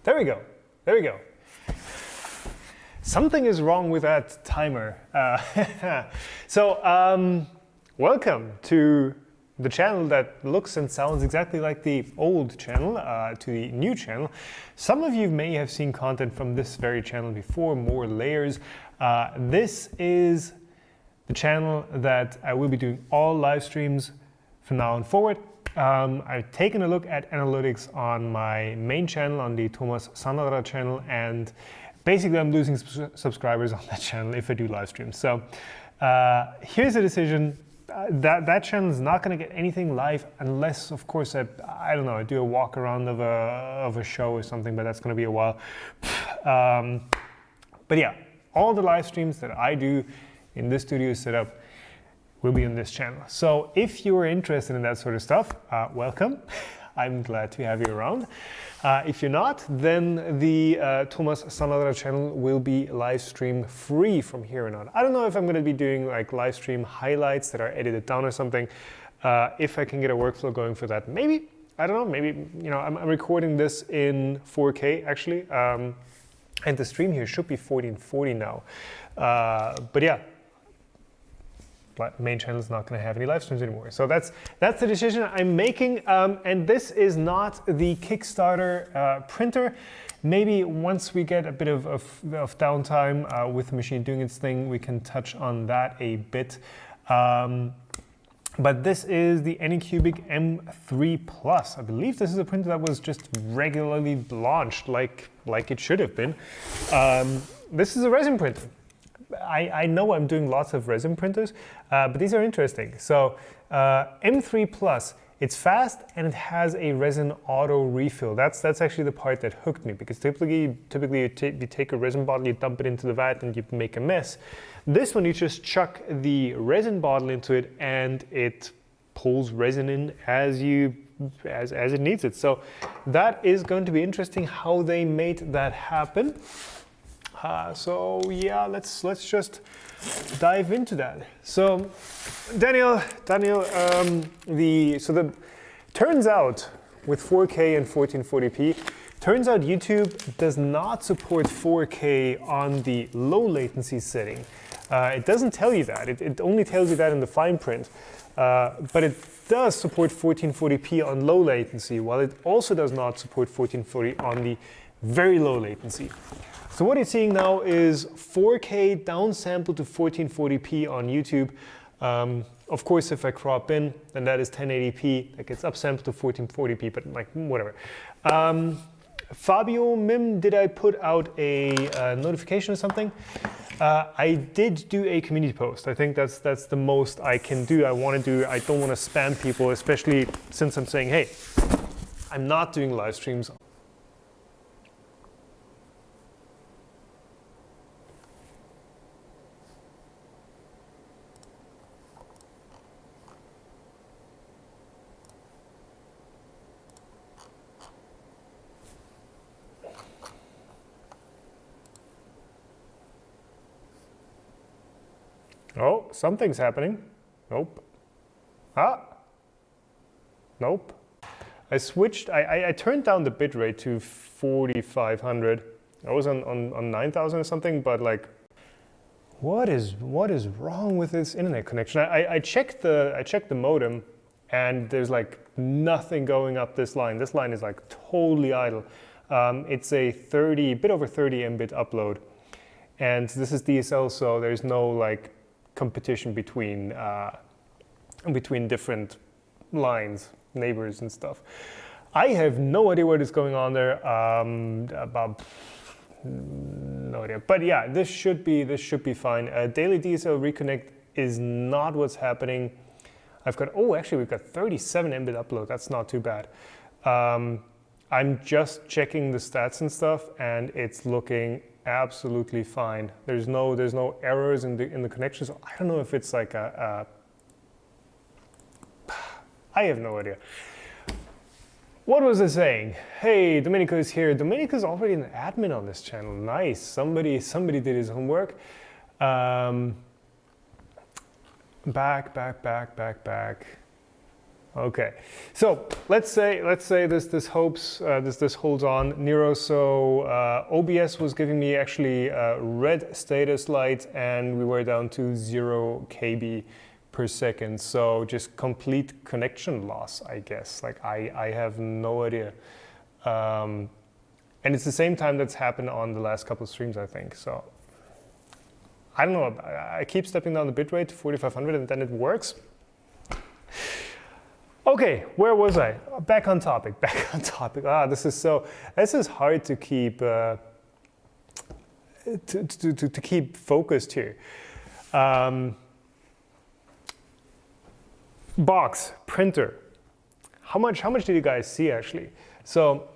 There we go. There we go. Something is wrong with that timer. Welcome to the channel that looks and sounds exactly like the old channel to the new channel. Some of you may have seen content from this very channel before, more layers. This is the channel that I will be doing all live streams from now on forward. I've taken a look at analytics on my main channel, on the Thomas Sanadra channel, and basically I'm losing subscribers on that channel if I do live streams. So here's the decision. That channel is not going to get anything live unless, of course, I don't know, I do a walk around of a show or something, but that's going to be a while. But yeah, all the live streams that I do in this studio setup will be on this channel. So if you are interested in that sort of stuff, welcome. I'm glad to have you around. If you're not, then the Thomas Sanadra channel will be live stream free from here on out. I don't know if I'm going to be doing like live stream highlights that are edited down or something. If I can get a workflow going for that, maybe. I don't know, maybe, you know, I'm recording this in 4K actually. And the stream here should be 1440 now. But yeah, main channel is not going to have any live streams anymore. So that's the decision I'm making. And this is not the Kickstarter printer. Maybe once we get a bit of downtime with the machine doing its thing, we can touch on that a bit. But this is the Anycubic M3 Plus. I believe this is a printer that was just regularly launched like it should have been. This is a resin printer. I know I'm doing lots of resin printers, but these are interesting. So M3 Plus, it's fast and it has a resin auto refill. That's actually the part that hooked me, because typically you take a resin bottle, you dump it into the vat and you make a mess. This one, you just chuck the resin bottle into it and it pulls resin in as it needs it. So that is going to be interesting how they made that happen. So yeah, let's just dive into that. So Daniel, turns out with 4K and 1440p, turns out YouTube does not support 4K on the low latency setting. It doesn't tell you that. It only tells you that in the fine print. But it does support 1440p on low latency, while it also does not support 1440 on the very low latency. So what you're seeing now is 4K downsampled to 1440p on YouTube. Of course, if I crop in, then that is 1080p. That gets upsampled to 1440p, but like whatever. Fabio Mim, did I put out a notification or something? I did do a community post. I think that's the most I can do. I don't want to spam people, especially since I'm saying, hey, I'm not doing live streams. Oh, something's happening. Nope. Nope. I turned down the bitrate to 4500. I was on 9000 or something, but like, what is wrong with this internet connection? I checked the modem, and there's like nothing going up this line. This line is like totally idle. It's a bit over 30 Mbit upload, and this is DSL, so there's no like competition between different lines, neighbors and stuff. I have no idea what is going on there. No idea. But yeah, this should be fine. Daily DSL reconnect is not what's happening. Actually we've got 37 Mbit upload. That's not too bad. I'm just checking the stats and stuff, and it's looking absolutely fine. There's no errors in the connection. So I don't know if it's like I have no idea. What was I saying? Hey, Domenico is here. Domenico's already an admin on this channel. Nice. Somebody did his homework. Back. Okay, so let's say this holds on. Nero, so OBS was giving me actually red status light, and we were down to 0 KB per second. So just complete connection loss, I guess. Like I have no idea. And it's the same time that's happened on the last couple of streams, I think. So I don't know. I keep stepping down the bitrate to 4500, and then it works. Okay, where was I? Back on topic. This is hard to keep to keep focused here. Box, printer. How much did you guys see actually? So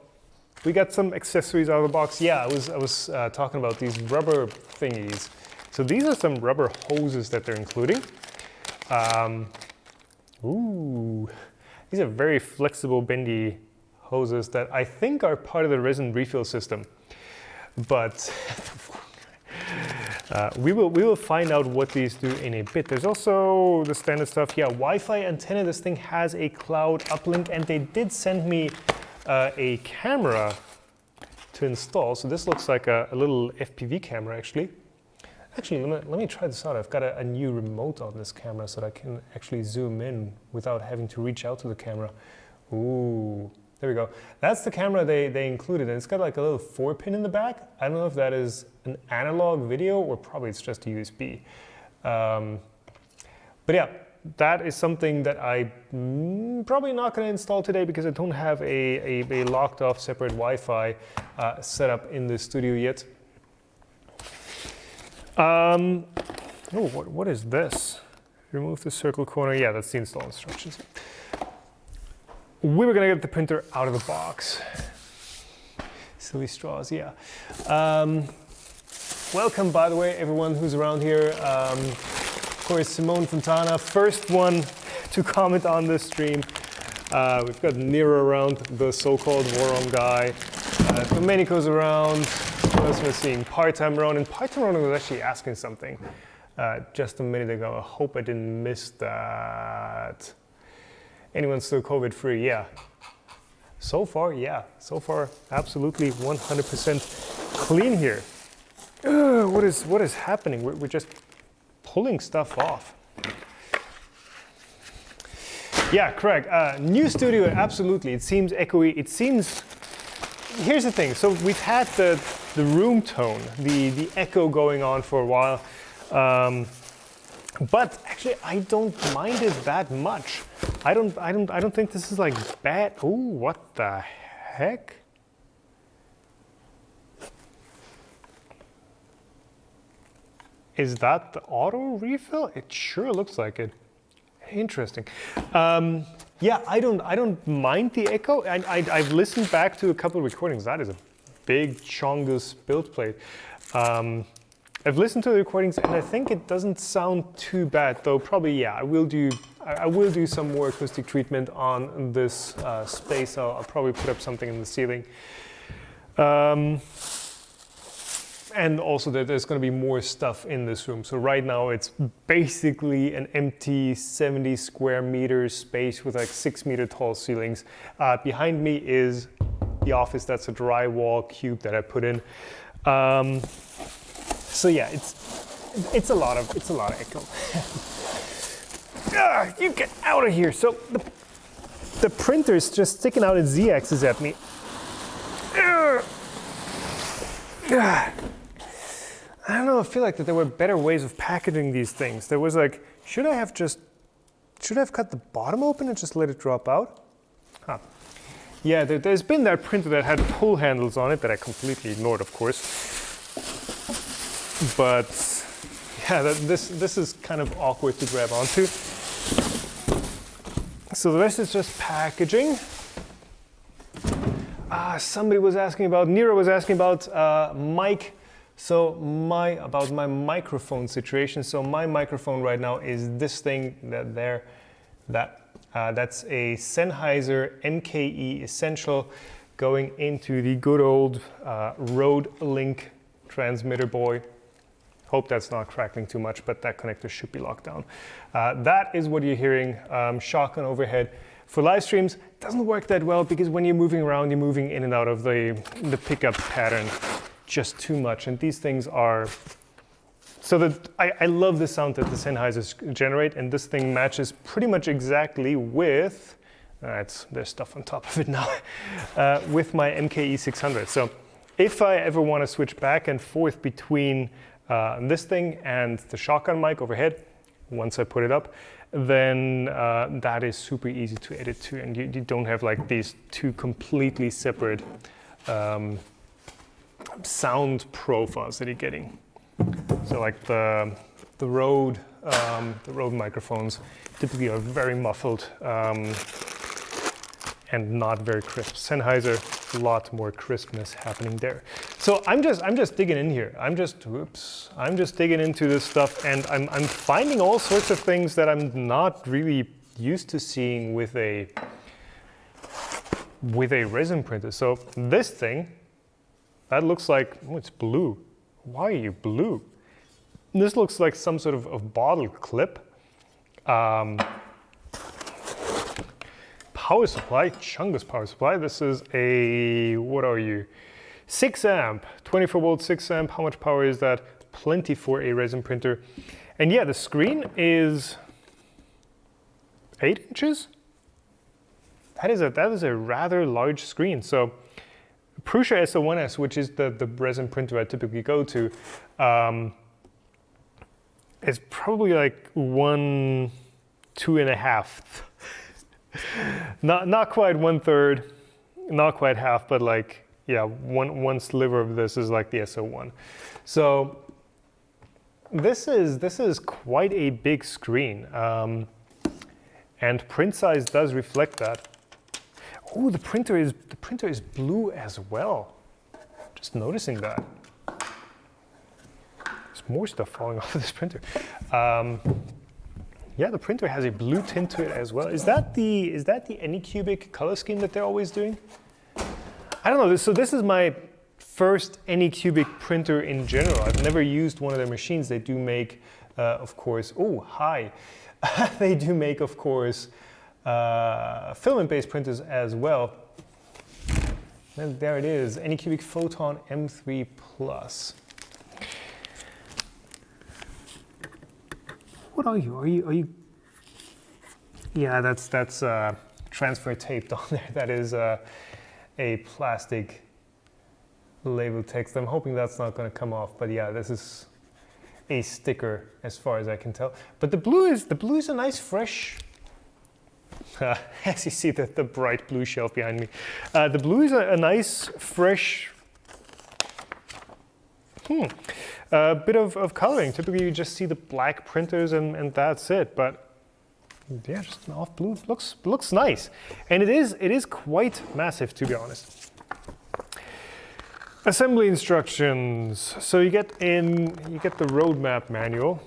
we got some accessories out of the box. Yeah, I was talking about these rubber thingies. So these are some rubber hoses that they're including. Ooh. These are very flexible, bendy hoses that I think are part of the resin refill system. But we will find out what these do in a bit. There's also the standard stuff. Yeah, Wi-Fi antenna. This thing has a cloud uplink, and they did send me a camera to install. So this looks like a little FPV camera, actually. Actually, let me try this out. I've got a new remote on this camera so that I can actually zoom in without having to reach out to the camera. Ooh, there we go. That's the camera they included, and it's got like a little 4-pin in the back. I don't know if that is an analog video or probably it's just a USB. But yeah, that is something that I'm probably not going to install today because I don't have a locked off separate Wi-Fi set up in the studio yet. Oh, what is this? Remove the circle corner. Yeah, that's the install instructions. We were gonna get the printer out of the box. Silly straws, yeah. Welcome, by the way, everyone who's around here. Of course, Simone Fontana, first one to comment on this stream. We've got Nero around, the so-called Warong guy. Domenico's around. What else am I seeing? Part-time Ronan. And Part-time Ronan was actually asking something just a minute ago. I hope I didn't miss that. Anyone still COVID-free? Yeah. So far, yeah. So far, absolutely 100% clean here. What is happening? We're just pulling stuff off. Yeah, Craig. New studio, absolutely. It seems echoey. It seems. Here's the thing. So we've had the room tone, the echo going on for a while, but actually I don't mind it that much. I don't think this is like bad. Ooh, what the heck? Is that the auto refill? It sure looks like it. Interesting. Yeah, I don't mind the echo. I've listened back to a couple of recordings. That is a big Chongus build plate. I've listened to the recordings and I think it doesn't sound too bad, though. Probably, yeah. I will do some more acoustic treatment on this space. I'll probably put up something in the ceiling. And also that there's going to be more stuff in this room. So right now it's basically an empty 70 square meters space with like 6 meter tall ceilings. Behind me is the office. That's a drywall cube that I put in. So yeah, it's a lot of echo. You get out of here! So the printer is just sticking out its Z-axis at me. I don't know, I feel like that there were better ways of packaging these things. There was like, should I have cut the bottom open and just let it drop out? Huh. Yeah, there's been that printer that had pull handles on it that I completely ignored, of course. But yeah, this is kind of awkward to grab onto. So the rest is just packaging. Somebody was asking about, Nero was asking about mic. So about my microphone situation. So my microphone right now is this thing that's a Sennheiser NKE Essential going into the good old Rode Link transmitter boy. Hope that's not crackling too much, but that connector should be locked down. That is what you're hearing, shotgun overhead. For live streams, it doesn't work that well because when you're moving around, you're moving in and out of the pickup pattern just too much. And these things are, so that I love the sound that the Sennheisers generate, and this thing matches pretty much exactly with, there's stuff on top of it now, with my MKE 600. So if I ever want to switch back and forth between this thing and the shotgun mic overhead, once I put it up, then that is super easy to edit to, and you don't have like these two completely separate sound profiles that you're getting. So like the Rode microphones typically are very muffled and not very crisp. Sennheiser, a lot more crispness happening there. So I'm just digging in here. I'm just digging into this stuff, and I'm finding all sorts of things that I'm not really used to seeing with a resin printer. So this thing, that looks like, oh, it's blue. Why are you blue? This looks like some sort of bottle clip. Power supply, Chungus power supply. This is a, what are you? 6 amp, 24 volt 6 amp. How much power is that? Plenty for a resin printer. And yeah, the screen is 8 inches. That is a rather large screen. So Prusa SO1S, which is the resin printer I typically go to, is probably like 1/2.5. Not quite 1/3, not quite half, but like, yeah, one sliver of this is like the SO1. So this is quite a big screen, and print size does reflect that. Oh, the printer is blue as well. Just noticing that. There's more stuff falling off of this printer. Yeah, the printer has a blue tint to it as well. Is that the Anycubic color scheme that they're always doing? I don't know. So this is my first Anycubic printer in general. I've never used one of their machines. They do make, of course. Oh, hi. They do make, of course, filament-based printers as well. And there it is, Anycubic Photon M3 Plus. What are you? Are you? Yeah, that's transfer taped on there. That is a plastic label text. I'm hoping that's not going to come off. But yeah, this is a sticker as far as I can tell. But the blue is a nice fresh. As you see the bright blue shelf behind me, the blue is a nice fresh. Bit of coloring. Typically you just see the black printers and that's it, but yeah, just an off blue looks nice. And it is quite massive, to be honest. Assembly instructions. So you get the roadmap manual.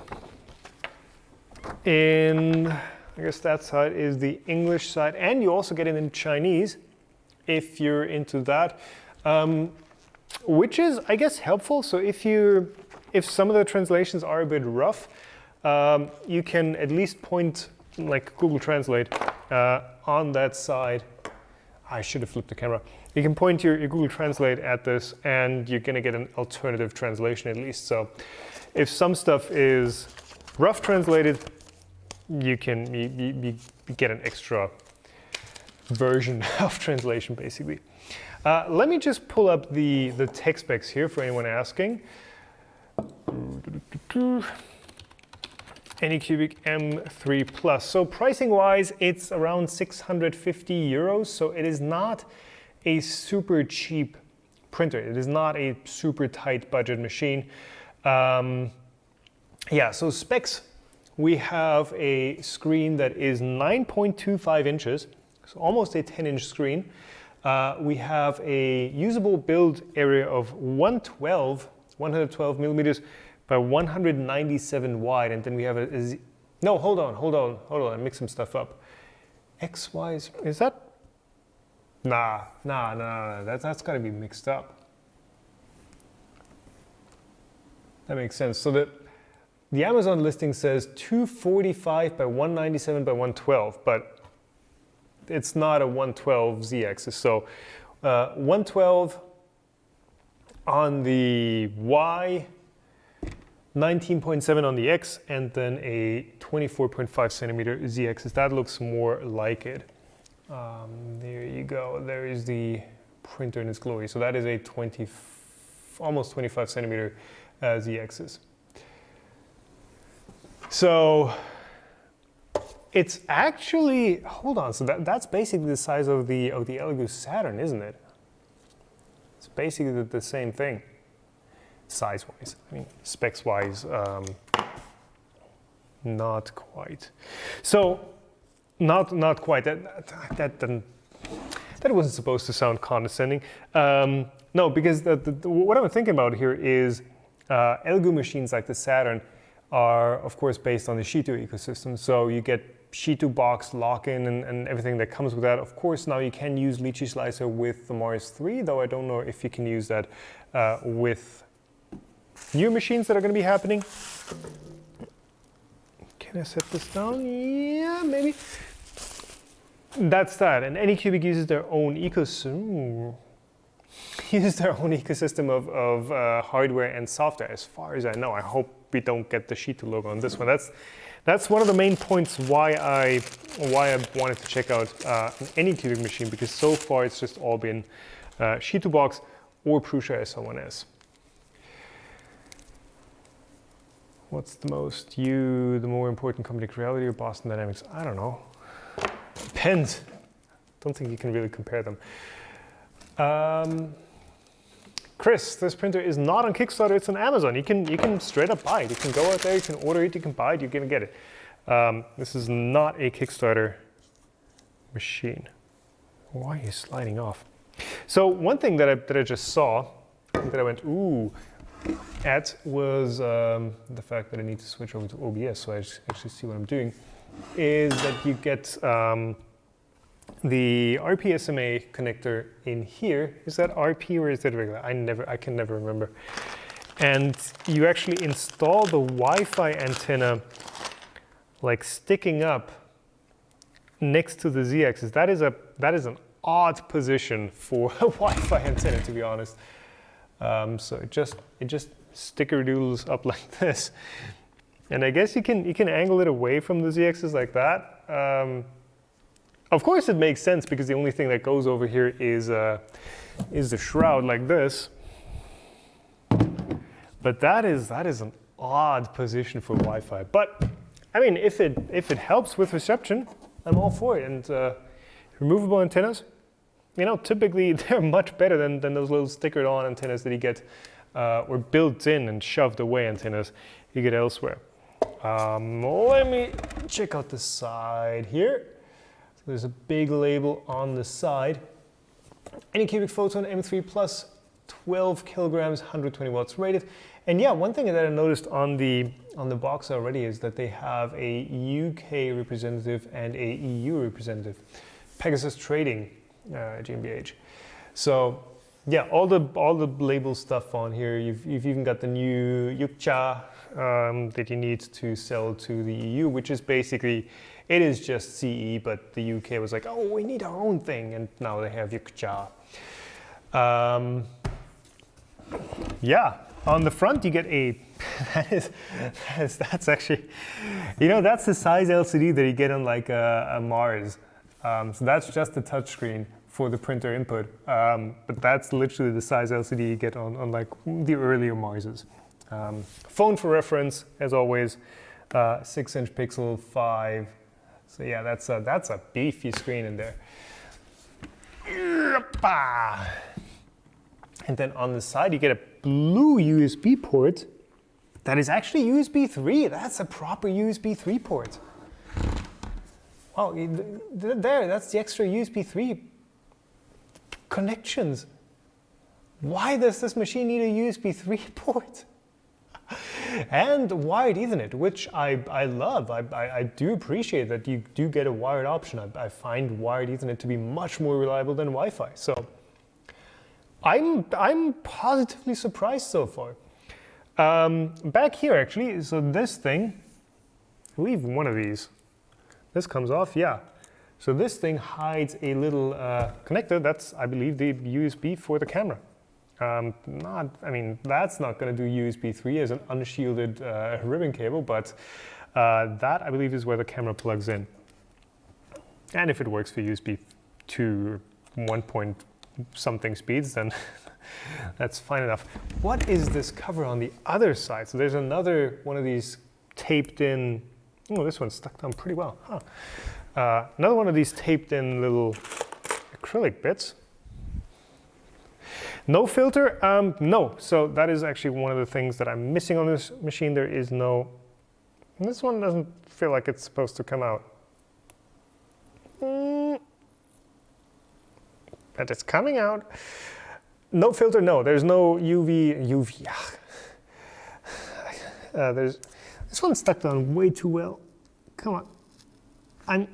I guess that side is the English side, and you also get it in Chinese if you're into that. Which is, I guess, helpful. So if some of the translations are a bit rough, you can at least point, like Google Translate, on that side. I should have flipped the camera. You can point your Google Translate at this, and you're going to get an alternative translation at least. So if some stuff is rough translated, you can you get an extra version of translation, basically. Let me just pull up the tech specs here for anyone asking. Anycubic M3 Plus. So pricing wise, it's around 650 euros. So it is not a super cheap printer. It is not a super tight budget machine. Yeah, so specs, we have a screen that is 9.25 inches, so almost a 10-inch screen. We have a usable build area of 112 millimeters by 197 wide, and then we have no, hold on, I mixed some stuff up. XY, is that? Nah, that's gotta be mixed up. That makes sense. So the Amazon listing says 245 by 197 by 112, but it's not a 112 z-axis. So 112 on the y, 19.7 on the x, and then a 24.5 centimeter z-axis. That looks more like it. There you go. There is the printer in its glory. So that is a almost 25 centimeter z-axis. So it's actually, hold on, so that's basically the size of the Elegoo Saturn, isn't it? It's basically the same thing, size-wise. I mean, specs-wise, not quite. So, not quite. That wasn't supposed to sound condescending. No, because what I'm thinking about here is Elegoo machines like the Saturn are, of course, based on the Shitou ecosystem. So you get Shitou box lock-in and everything that comes with that. Of course, now you can use Lychee Slicer with the Mars 3, though I don't know if you can use that with new machines that are going to be happening. Can I set this down? Yeah, maybe. That's that. And Anycubic uses their own ecosystem. Of hardware and software, as far as I know. I hope we don't get the Shitou logo on this one. That's one of the main points why I wanted to check out an Anycubic machine, because so far it's just all been Shitou box or Prusa SL1S. What's the more important company, Creality or Boston Dynamics? I don't know. Depends. Don't think you can really compare them. Chris, this printer is not on Kickstarter, it's on Amazon. You can straight up buy it. You can go out there, you can order it, you can buy it, you're gonna get it. This is not a Kickstarter machine. Why are you sliding off? So one thing that I just saw, that I went, ooh, at was the fact that I need to switch over to OBS so I actually see what I'm doing, is that you get the RP SMA connector in here. Is that RP or is that regular? I can never remember. And you actually install the Wi-Fi antenna like sticking up next to the Z-axis. That is an odd position for a Wi-Fi antenna, to be honest. So it just stickerdoodles up like this. And I guess you can angle it away from the Z-axis like that. Of course it makes sense because the only thing that goes over here is the shroud like this. But that is an odd position for Wi-Fi. But I mean, if it helps with reception, I'm all for it. And removable antennas, you know, typically they're much better than those little stickered on antennas that you get or built in and shoved away antennas you get elsewhere. Let me check out the side here. So there's a big label on the side. Anycubic Photon M3 Plus, 12 kilograms, 120 watts rated. And yeah, one thing that I noticed on the box already is that they have a UK representative and a EU representative, Pegasus Trading GmbH. So yeah, all the label stuff on here. You've even got the new Yukcha that you need to sell to the EU, which is basically, it is just CE, but the UK was like, oh, we need our own thing, and now they have Yukcha. Yeah, on the front you get a, that's actually, you know, that's the size LCD that you get on like a Mars. So that's just the touchscreen for the printer input, but that's literally the size LCD you get on like the earlier Marses. Phone for reference, as always, 6-inch Pixel 5. So yeah, that's a beefy screen in there. And then on the side you get a blue USB port that is actually USB 3. That's a proper USB 3 port. Wow, there, that's the extra USB 3 connections. Why does this machine need a USB 3 port? And wired Ethernet, which I love. I do appreciate that you do get a wired option. I find wired Ethernet to be much more reliable than Wi-Fi. So I'm positively surprised so far. Back here actually, so this thing, I believe one of these, this comes off, yeah. So this thing hides a little connector. That's, I believe, the USB for the camera. I mean, that's not going to do USB 3 as an unshielded ribbon cable, but that, I believe, is where the camera plugs in. And if it works for USB 2 1 point something speeds, then that's fine enough. What is this cover on the other side? So there's another one of these taped in, oh, this one's stuck down pretty well, huh? Another one of these taped in little acrylic bits. No filter? No. So that is actually one of the things that I'm missing on this machine. There is no, and this one doesn't feel like it's supposed to come out. But it's coming out. No filter, no. There's no UV. There's, this one's stuck down way too well. Come on.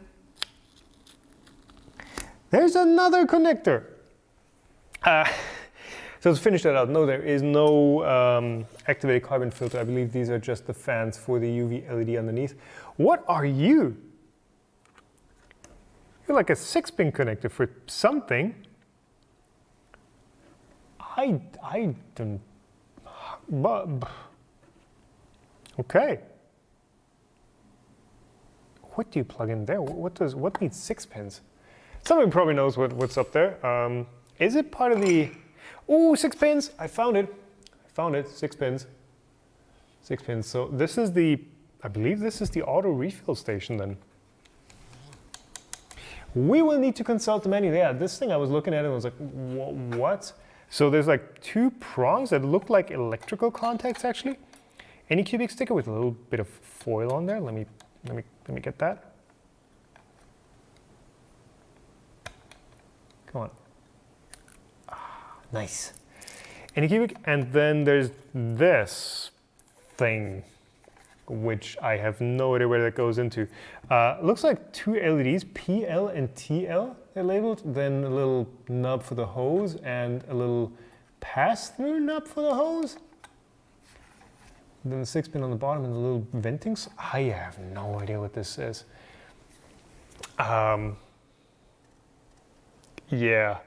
There's another connector. So to finish that out, no, there is no activated carbon filter. I believe these are just the fans for the UV LED underneath. What are you? You're like a 6-pin connector for something. I don't. Okay. What do you plug in there? What needs 6 pins? Someone probably knows what's up there. Is it part of the? Oh, 6 pins! I found it. 6 pins. 6 pins. So this is the. I believe this is the auto refill station then. We will need to consult the manual. Yeah, this thing I was looking at it and was like, what? So there's like 2 prongs that look like electrical contacts actually. Anycubic sticker with a little bit of foil on there. Let me get that. Come on. Nice. Anycubic, and then there's this thing, which I have no idea where that goes into. Looks like 2 LEDs, PL and TL, they're labeled. Then a little nub for the hose and a little pass-through nub for the hose. Then the 6-pin on the bottom and the little venting. I have no idea what this is. Yeah,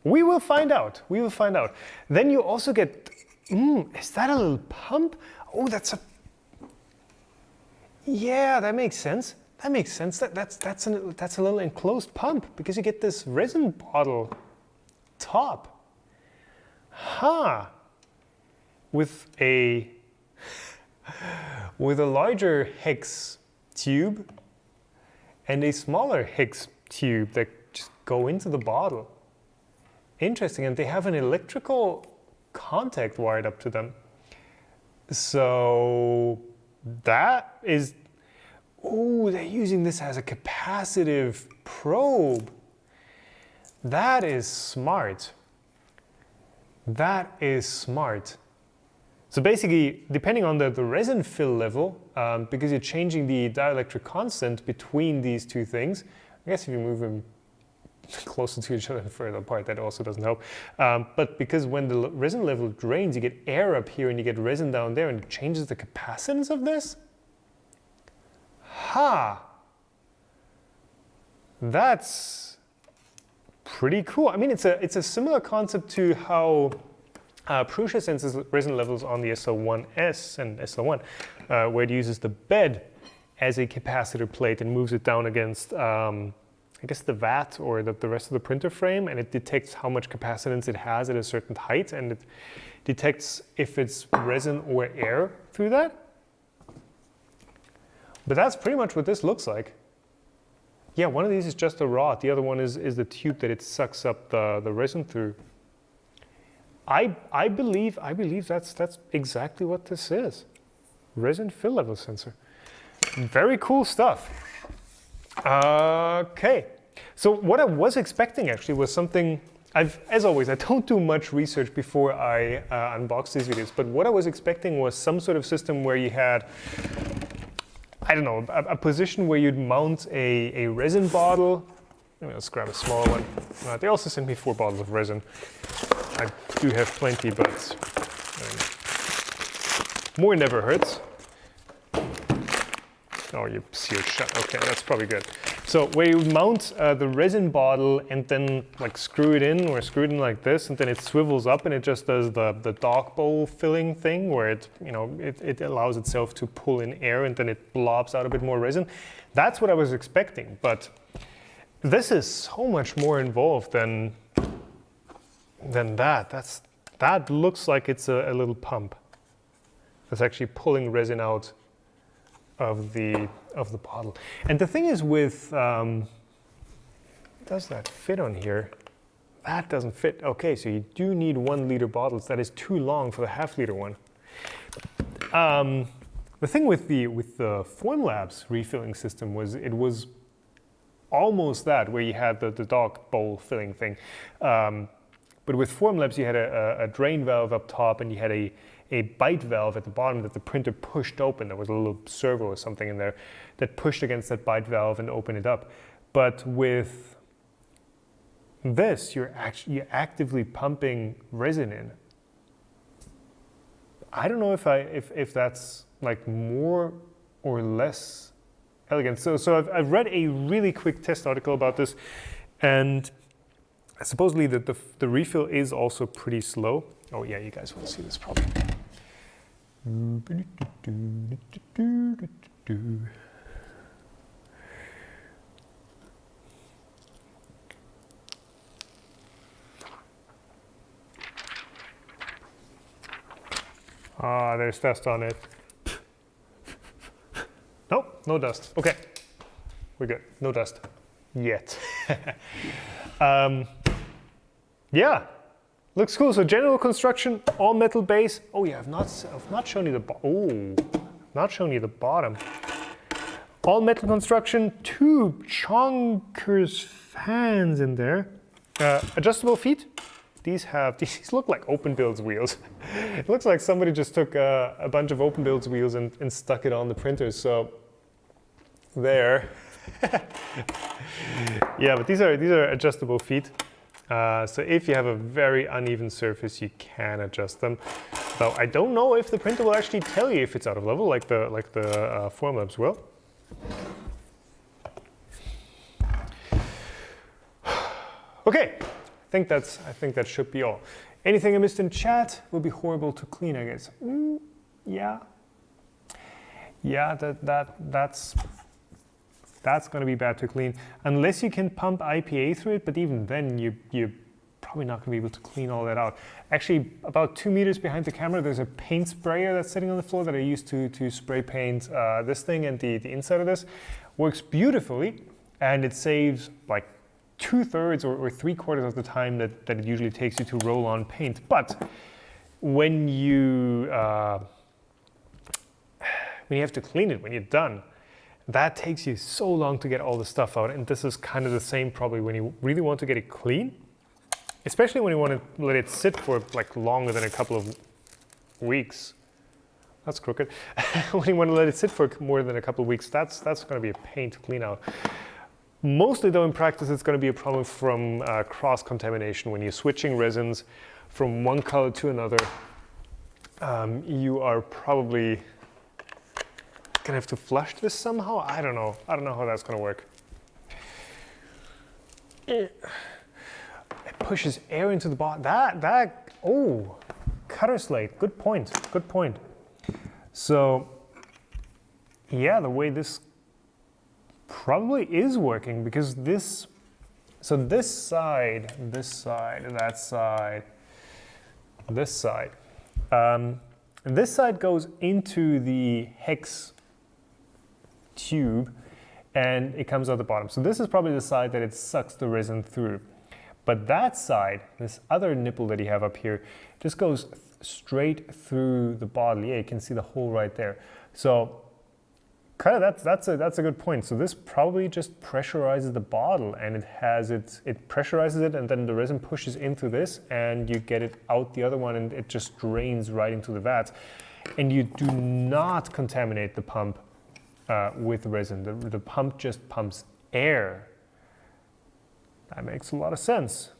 we will find out. We will find out. Then you also get, is that a little pump? Oh, that's a, yeah, that makes sense. That makes sense. That's a little enclosed pump because you get this resin bottle top. Huh. With a larger hex tube and a smaller hex tube that just go into the bottle. Interesting, and they have an electrical contact wired up to them. So that is, oh, they're using this as a capacitive probe. That is smart. That is smart. So basically, depending on the resin fill level, because you're changing the dielectric constant between these two things, I guess if you move them closer to each other and further apart, that also doesn't help. But because when the resin level drains, you get air up here and you get resin down there, and it changes the capacitance of this. Ha! That's pretty cool. I mean, it's a similar concept to how Prusa senses resin levels on the SL1S and SL1, where it uses the bed as a capacitor plate and moves it down against, I guess, the vat or the rest of the printer frame, and it detects how much capacitance it has at a certain height, and it detects if it's resin or air through that. But that's pretty much what this looks like. Yeah, one of these is just a rod. The other one is the tube that it sucks up the resin through. I believe that's exactly what this is. Resin fill level sensor. Very cool stuff. Okay. So what I was expecting actually was something, as always, I don't do much research before I unbox these videos, but what I was expecting was some sort of system where you had, I don't know, a position where you'd mount a resin bottle. Let's grab a smaller one. They also sent me 4 bottles of resin. I do have plenty, but more never hurts. Oh, you sealed shut. Okay, that's probably good. So where you mount the resin bottle and then like screw it in or screw it in like this, and then it swivels up and it just does the dog bowl filling thing where it, you know, it allows itself to pull in air and then it blobs out a bit more resin. That's what I was expecting, but this is so much more involved than that. That looks like it's a little pump that's actually pulling resin out of the bottle. And the thing is with, does that fit on here? That doesn't fit. Okay, so you do need 1 liter bottles. That is too long for the half-liter one. The thing with the Formlabs refilling system was it was almost that, where you had the dog bowl filling thing. But with Formlabs, you had a drain valve up top and you had a bite valve at the bottom that the printer pushed open. There was a little servo or something in there that pushed against that bite valve and opened it up. But with this, you're actively pumping resin in. I don't know if that's like more or less elegant. So I've read a really quick test article about this, and supposedly the refill is also pretty slow. Oh yeah, you guys will see this probably. Ah, there's dust on it. Nope, no dust. Okay, we're good. No dust yet. Yeah, looks cool. So general construction, all metal base. Oh yeah, I've not shown you not shown you the bottom. All metal construction, 2 Chonkers fans in there. Adjustable feet. These look like open builds wheels. It looks like somebody just took a bunch of open builds wheels and stuck it on the printer. So there. Yeah, but these are adjustable feet. So if you have a very uneven surface, you can adjust them. Though I don't know if the printer will actually tell you if it's out of level, like the Formlabs will. Okay, I think that should be all. Anything I missed in chat will be horrible to clean, I guess. Yeah. Yeah, that's going to be bad to clean, unless you can pump IPA through it, but even then you're probably not going to be able to clean all that out. Actually, about 2 meters behind the camera, there's a paint sprayer that's sitting on the floor that I used to spray paint this thing, and the inside of this works beautifully, and it saves like 2/3 or 3/4 of the time that it usually takes you to roll on paint. But when you have to clean it, when you're done, that takes you so long to get all the stuff out. And this is kind of the same probably when you really want to get it clean, especially when you want to let it sit for like longer than a couple of weeks. That's crooked. When you want to let it sit for more than a couple of weeks, that's going to be a pain to clean out. Mostly though in practice, it's going to be a problem from cross-contamination. When you're switching resins from one color to another, you are probably gonna have to flush this somehow. I don't know how that's gonna work. It pushes air into the bottom. Oh, cutter slate. Good point. So yeah, the way this probably is working, because this side, this side goes into the hex tube and it comes out the bottom. So this is probably the side that it sucks the resin through. But that side, this other nipple that you have up here, just goes straight through the bottle. Yeah, you can see the hole right there. So kind of that's a good point. So this probably just pressurizes the bottle, and it pressurizes it, and then the resin pushes into this and you get it out the other one, and it just drains right into the vat. And you do not contaminate the pump with resin. The pump just pumps air. That makes a lot of sense.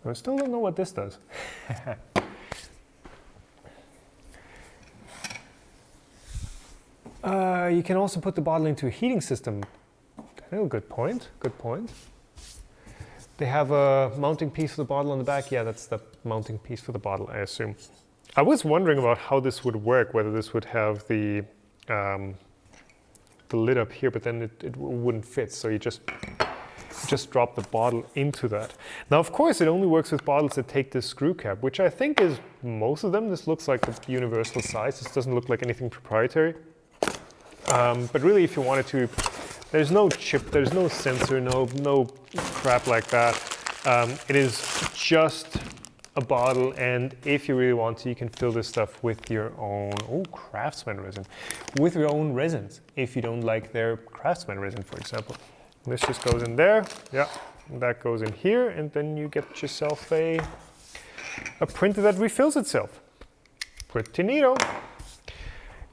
I still don't know what this does. You can also put the bottle into a heating system. Oh, good point, good point. They have a mounting piece for the bottle on the back. Yeah, that's the mounting piece for the bottle, I assume. I was wondering about how this would work, whether this would have the lid up here, but then it wouldn't fit, so you just drop the bottle into that. Now, of course, it only works with bottles that take this screw cap, which I think is most of them. This looks like the universal size. This doesn't look like anything proprietary. But really, if you wanted to, there's no chip, there's no sensor, no crap like that. It is just a bottle, and if you really want to, you can fill this stuff with your own, Craftsman resin, with your own resins, if you don't like their Craftsman resin, for example. This just goes in there, yeah, that goes in here, and then you get yourself a printer that refills itself. Pretty neato.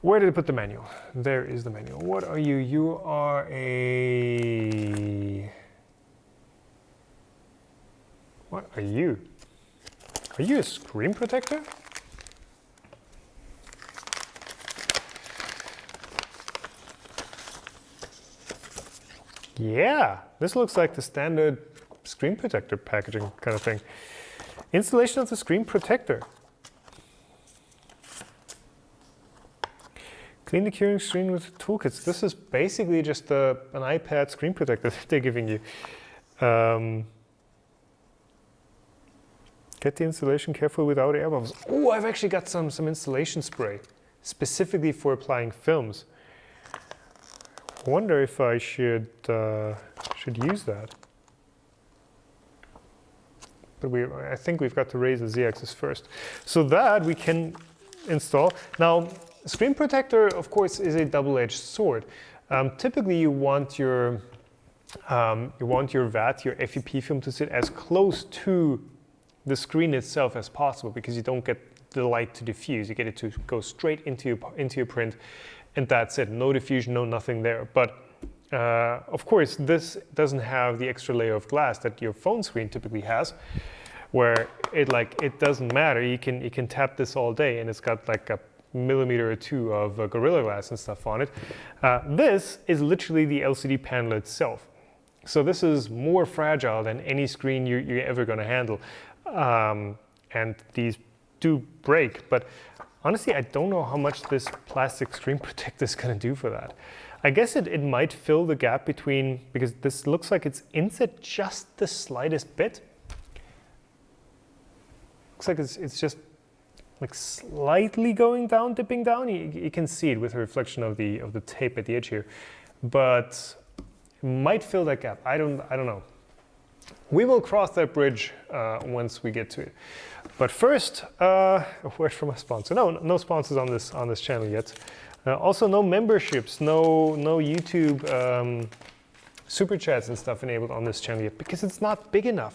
Where did I put the manual? There is the manual. What are you? You are a... What are you? Are you a screen protector? Yeah, this looks like the standard screen protector packaging kind of thing. Installation of the screen protector. Clean the curing screen with toolkits. This is basically just an iPad screen protector that they're giving you. Get the installation careful without air bubbles. Oh, I've actually got some installation spray specifically for applying films. I wonder if I should use that. But I think we've got to raise the z-axis first. So that we can install. Now, screen protector, of course, is a double-edged sword. Typically, you want your vat, your FEP film, to sit as close to the screen itself as possible, because you don't get the light to diffuse. You get it to go straight into your print, and that's it. No diffusion, no nothing there. But of course, this doesn't have the extra layer of glass that your phone screen typically has, where it doesn't matter. You can tap this all day, and it's got like a millimeter or two of Gorilla Glass and stuff on it. This is literally the LCD panel itself. So this is more fragile than any screen you're ever going to handle. And these do break, but honestly, I don't know how much this plastic screen protector is going to do for that. I guess it might fill the gap between, because this looks like it's inset just the slightest bit. Looks like it's just like slightly going down, dipping down. You can see it with the reflection of the tape at the edge here, but it might fill that gap. I don't know. We will cross that bridge once we get to it. But first, a word from a sponsor. No sponsors on this channel yet. Also, no memberships, no YouTube super chats and stuff enabled on this channel yet, because it's not big enough.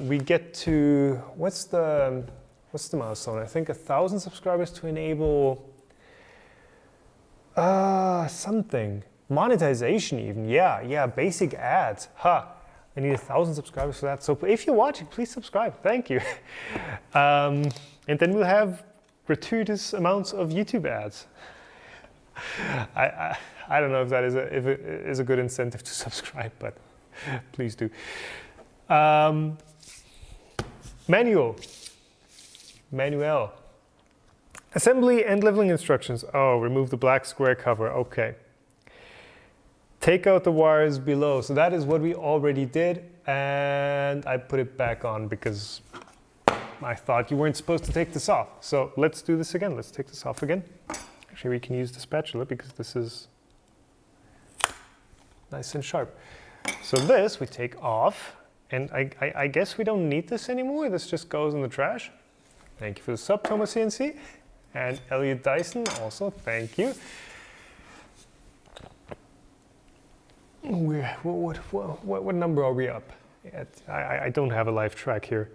We get to what's the milestone? I think 1,000 subscribers to enable something. Monetization even, yeah, basic ads. I need 1,000 subscribers for that. So if you're watching, please subscribe. Thank you. And then we'll have gratuitous amounts of YouTube ads. I don't know if that is a good incentive to subscribe, but please do. Manual. Assembly and leveling instructions. Oh, remove the black square cover. Okay. Take out the wires below. So that is what we already did, and I put it back on because I thought you weren't supposed to take this off. So let's do this again. Let's take this off again. Actually, we can use the spatula because this is nice and sharp. So this we take off, and I guess we don't need this anymore. This just goes in the trash. Thank you for the sub, Thomas CNC, and Elliot Dyson also, thank you. What number are we up at? I don't have a live track here.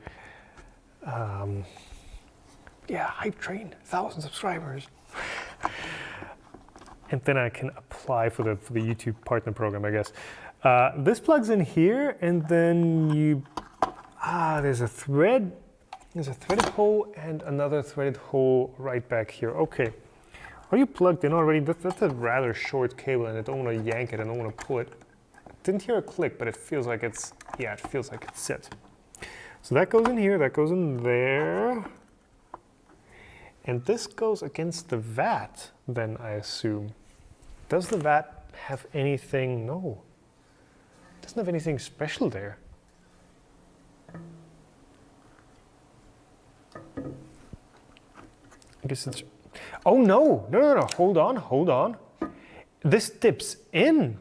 Yeah, hype train, 1,000 subscribers. And then I can apply for the YouTube partner program, I guess. This plugs in here, and then there's a threaded hole and another threaded hole right back here. Okay, Are you plugged in already? That's a rather short cable, and I don't want to yank it, I don't want to pull it. Didn't hear a click, but it feels like it's, yeah, it feels like it's set. So that goes in here, that goes in there. And this goes against the vat, then I assume. Does the vat have anything? No. It doesn't have anything special there. I guess it's, oh no, no, hold on. This dips in.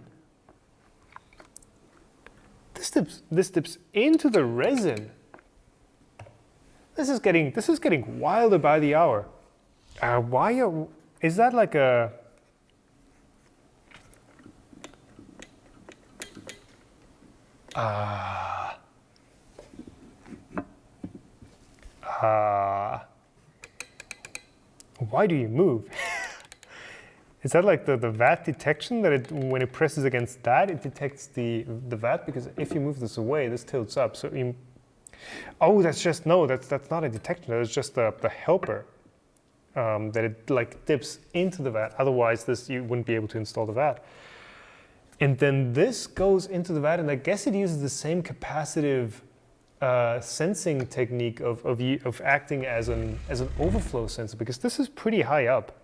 This dips into the resin. This is getting wilder by the hour. Is that like a, why do you move? Is that like the vat detection, that when it presses against that, it detects the vat? Because if you move this away, this tilts up. So oh, that's not a detection. That's just the helper, that it like dips into the vat. Otherwise, you wouldn't be able to install the vat. And then this goes into the vat, and I guess it uses the same capacitive sensing technique of acting as an overflow sensor, because this is pretty high up.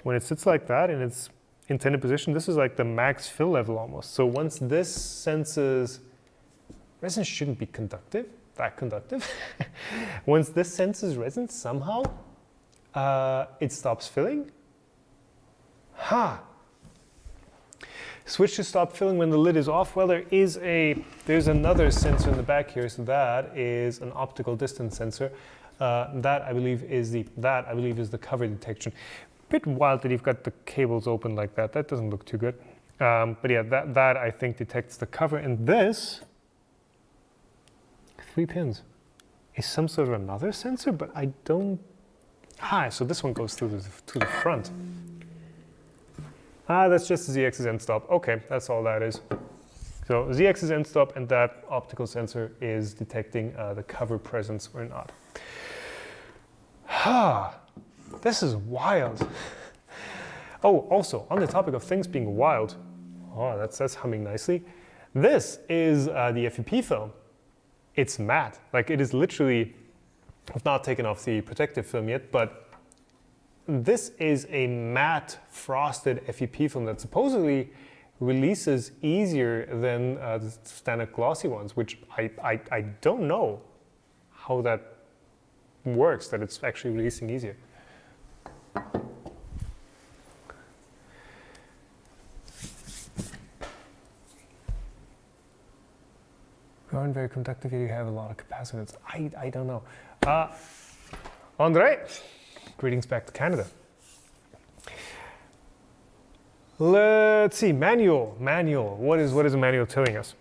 When it sits like that in its intended position, this is like the max fill level almost. So once this senses, resin shouldn't be that conductive. Once this senses resin, somehow it stops filling. Switch to stop filling when the lid is off. Well, there's another sensor in the back here. So that is an optical distance sensor. That I believe is the cover detection. Bit wild that you've got the cables open like that. That doesn't look too good. But yeah, that I think detects the cover. And this, 3 pins, is some sort of another sensor, but I don't. So this one goes to the front. That's just the ZX's end stop. Okay, that's all that is. So ZX's end stop, and that optical sensor is detecting the cover presence or not. This is wild. Oh, also, on the topic of things being wild, that's humming nicely. This is the FEP film. It's matte. Like, it is literally, I've not taken off the protective film yet, but this is a matte frosted FEP film that supposedly releases easier than the standard glossy ones, which I don't know how that works, that it's actually releasing easier. You aren't very conductive, you have a lot of capacitance. I don't know. Andre, greetings back to Canada. Let's see, manual. What is the manual telling us?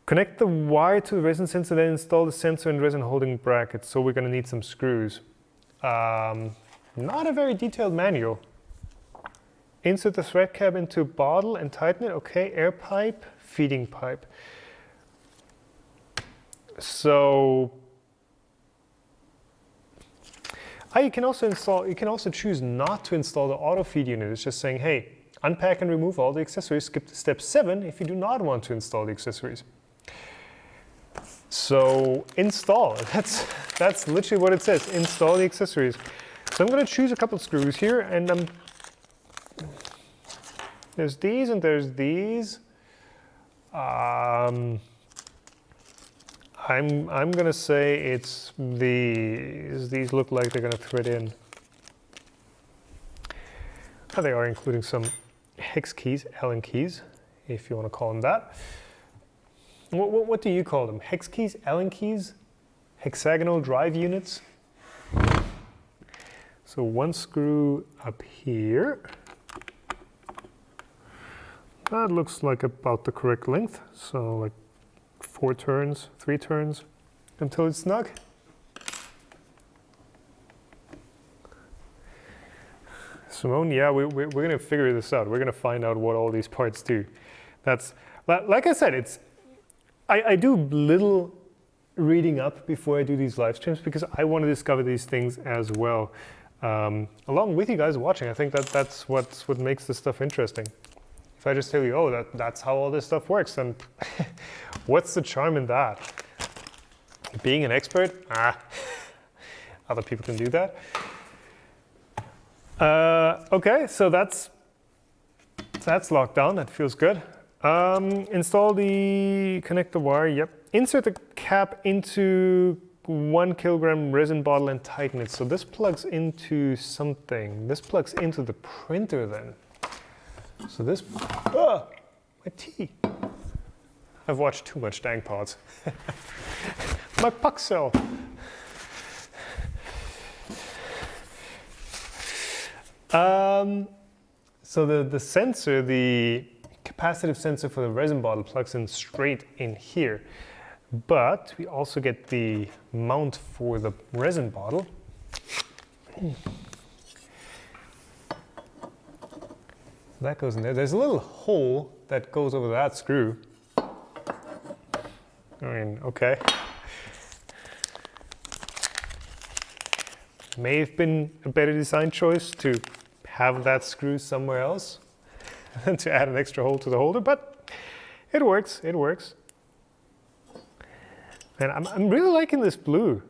Connect the wire to the resin sensor, then install the sensor and resin holding brackets. So we're going to need some screws. Not a very detailed manual. Insert the thread cap into a bottle and tighten it. Okay, air pipe, feeding pipe. So you can also choose not to install the auto feed unit. It's just saying, hey, unpack and remove all the accessories. Skip to step 7 if you do not want to install the accessories. So install. That's literally what it says. Install the accessories. So I'm going to choose a couple of screws here, and there's these and there's these. I'm going to say it's these. These look like they're going to thread in. They are including some hex keys, Allen keys, if you want to call them that. What do you call them? Hex keys, Allen keys, hexagonal drive units. So one screw up here. That looks like about the correct length. So like 4 turns, 3 turns until it's snug. Simone, yeah, we're going to figure this out. We're going to find out what all these parts do. That's, like I said, I do little reading up before I do these live streams because I want to discover these things as well. along with you guys watching. I think that's what makes this stuff interesting. If I just tell you, oh, that's how all this stuff works, then what's the charm in that? Being an expert? Other people can do that. Okay, so that's locked down. That feels good. Install connect the wire. Yep. Insert the cap into 1 kilogram resin bottle and tighten it. So this plugs into something. This plugs into the printer then. So this, my tea. I've watched too much Dang Pods. My puck cell. So the sensor, the capacitive sensor for the resin bottle plugs in straight in here. But we also get the mount for the resin bottle. That goes in there. There's a little hole that goes over that screw. I mean, okay. May have been a better design choice to have that screw somewhere else than to add an extra hole to the holder, but it works, it works. And I'm really liking this blue.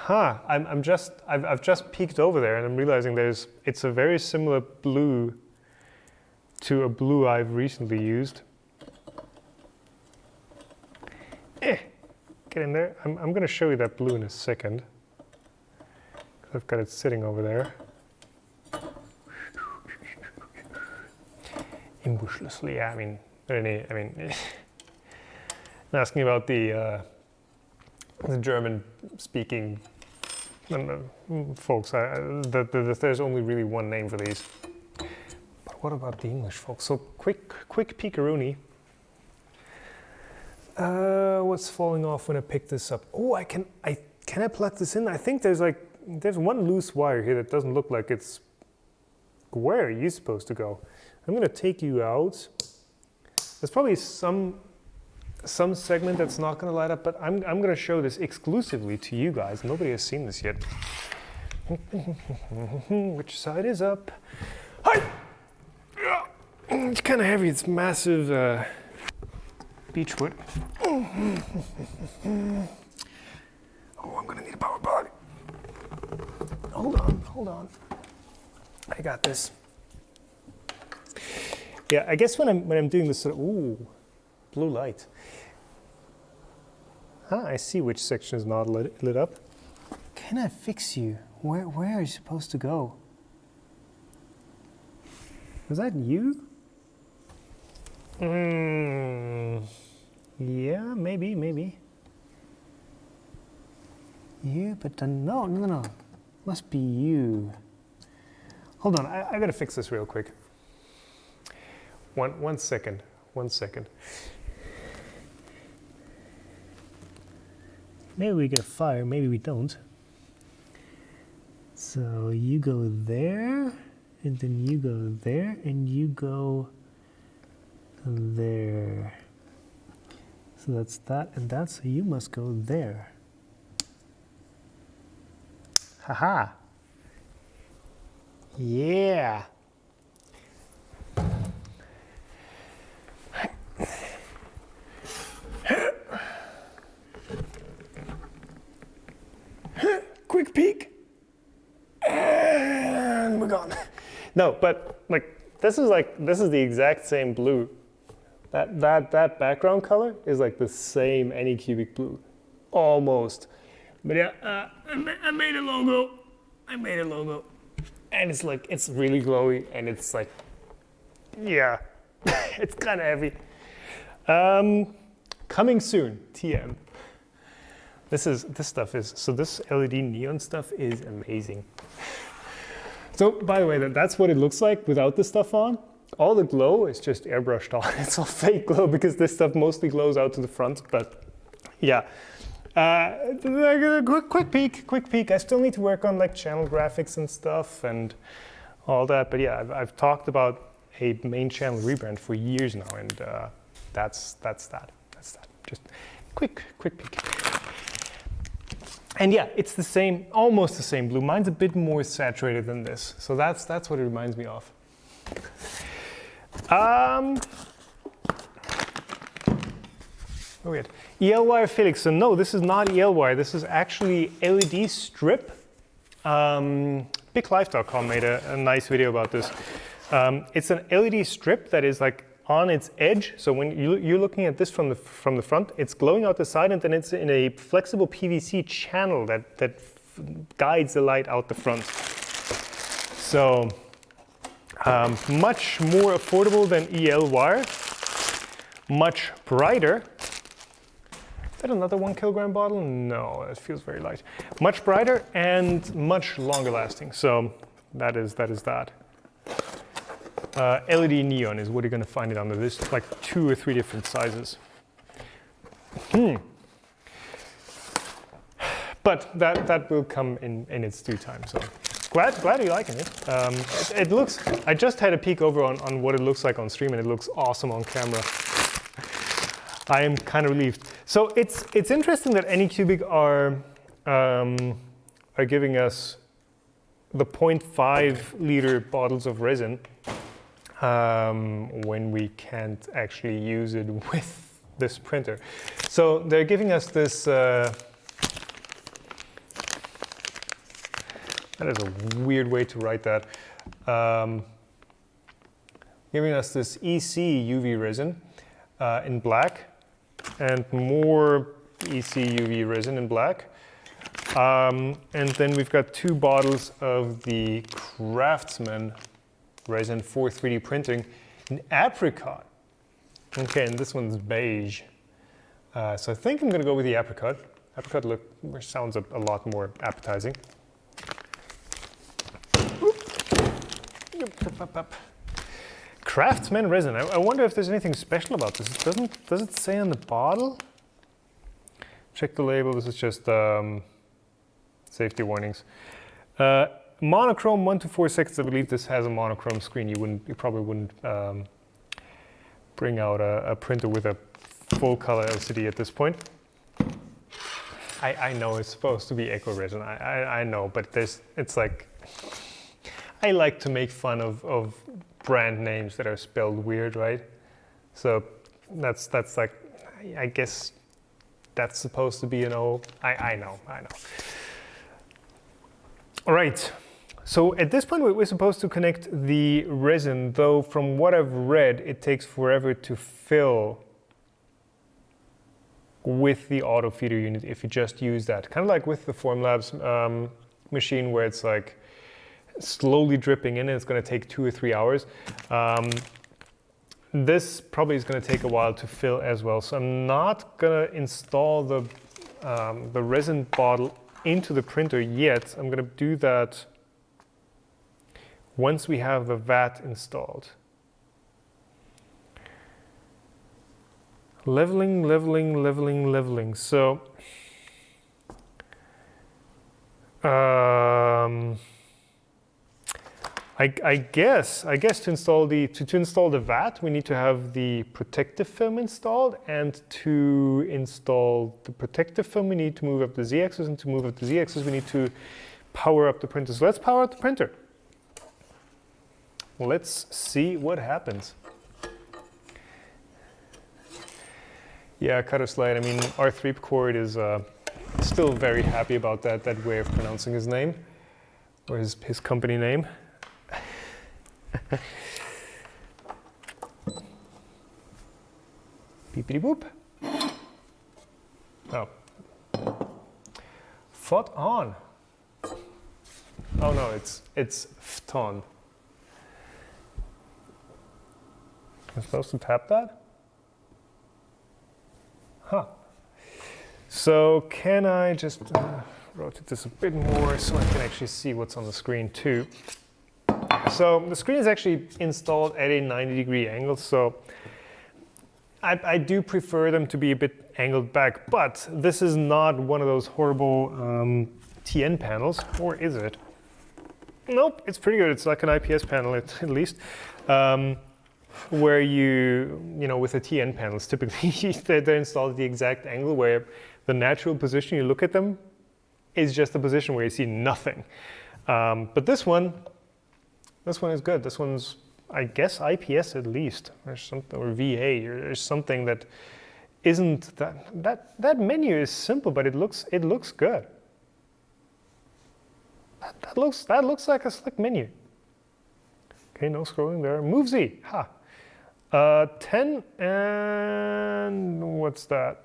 I've just peeked over there and I'm realizing it's a very similar blue to a blue I've recently used. Get in there. I'm going to show you that blue in a second. I've got it sitting over there. Imbushlessly, yeah, I mean, I'm asking about the German-speaking folks. There's only really one name for these. But what about the English folks? So quick peekaroonie. What's falling off when I pick this up? Oh, can I plug this in? I think there's one loose wire here that doesn't look like it's where you're supposed to go. I'm gonna take you out. There's probably some segment that's not gonna light up, but I'm gonna show this exclusively to you guys. Nobody has seen this yet. Which side is up? Hi! It's kind of heavy. It's massive beechwood. Oh, I'm gonna need a power plug. Hold on. I got this. Yeah, I guess when I'm doing this sort of, ooh, blue light. I see which section is not lit up. Can I fix you? Where are you supposed to go? Was that you? Yeah, maybe. You, but no. Must be you. Hold on, I gotta fix this real quick. One second. Maybe we get a fire, maybe we don't. So you go there, and then you go there, and you go there. So that's that and that, so you must go there. Haha. Yeah. Quick peek. And we're gone. No, but this is the exact same blue. That background color is like the same Anycubic blue. Almost. But yeah, I made a logo. And it's really glowy and it's like, yeah, it's kind of heavy. Coming soon, TM. This LED neon stuff is amazing. So by the way, that's what it looks like without the stuff on. All the glow is just airbrushed on. It's all fake glow because this stuff mostly glows out to the front, but yeah. Quick peek. I still need to work on channel graphics and stuff and all that, but yeah, I've talked about a main channel rebrand for years now, and that's that. Just quick peek. And yeah, it's the same, almost the same blue. Mine's a bit more saturated than this. So that's what it reminds me of. Oh, weird. EL wire Felix. So no, this is not EL wire. This is actually LED strip. BigLife.com made a nice video about this. It's an LED strip that is like on its edge. So when you're looking at this from the front, it's glowing out the side, and then it's in a flexible PVC channel that guides the light out the front. So much more affordable than EL wire, much brighter. Is that another 1 kilogram bottle? No, it feels very light. Much brighter and much longer lasting. So that is that. LED neon is what you're going to find it under. There's like 2 or 3 different sizes. But that will come in its due time. So glad you're liking it. It looks. I just had a peek over on what it looks like on stream, and it looks awesome on camera. I am kind of relieved. So it's interesting that Anycubic are giving us the 0.5 liter bottles of resin when we can't actually use it with this printer. So they're giving us this. That is a weird way to write that. Giving us this EC UV resin in black, and more EC UV resin in black. And then we've got 2 bottles of the Craftsman resin for 3D printing in apricot. Okay, and this one's beige. So I think I'm gonna go with the apricot. Apricot sounds a lot more appetizing. Craftsman resin. I wonder if there's anything special about this. Does it say on the bottle? Check the label. This is just safety warnings. Monochrome 1 to 4 seconds. I believe this has a monochrome screen. You probably wouldn't bring out a printer with a full color LCD at this point. I know it's supposed to be eco resin. I know, but it's like I like to make fun of brand names that are spelled weird, right? So that's like, I guess that's supposed to be an O. I know. All right, so at this point we're supposed to connect the resin, though from what I've read, it takes forever to fill with the auto feeder unit if you just use that. Kind of like with the Formlabs machine, where it's like slowly dripping in, and it's going to take 2 or 3 hours. This probably is going to take a while to fill as well. So I'm not going to install the resin bottle into the printer yet. I'm going to do that once we have the vat installed. Leveling. So I guess to install the vat, we need to have the protective film installed, and to install the protective film, we need to move up the Z-axis, and to move up the Z-axis, we need to power up the printer. So let's power up the printer. Let's see what happens. Yeah, cutter slide. I mean, R3 Cord is still very happy about that way of pronouncing his name, or his company name. Beepity boop. Oh. Fot on. Oh no, it's fton. I'm supposed to tap that? Huh. So can I just rotate this a bit more so I can actually see what's on the screen too? So the screen is actually installed at a 90-degree angle, so I do prefer them to be a bit angled back, but this is not one of those horrible TN panels, or is it? Nope, it's pretty good. It's like an IPS panel at least, where you know, with the TN panels, typically they're installed at the exact angle where the natural position, you look at them, is just a position where you see nothing. But this one is good. This one's, I guess, IPS at least, or something, or VA, or something that isn't that menu is simple, but it looks good. That looks like a slick menu. Okay, no scrolling there. Move Z, ha. 10 and what's that?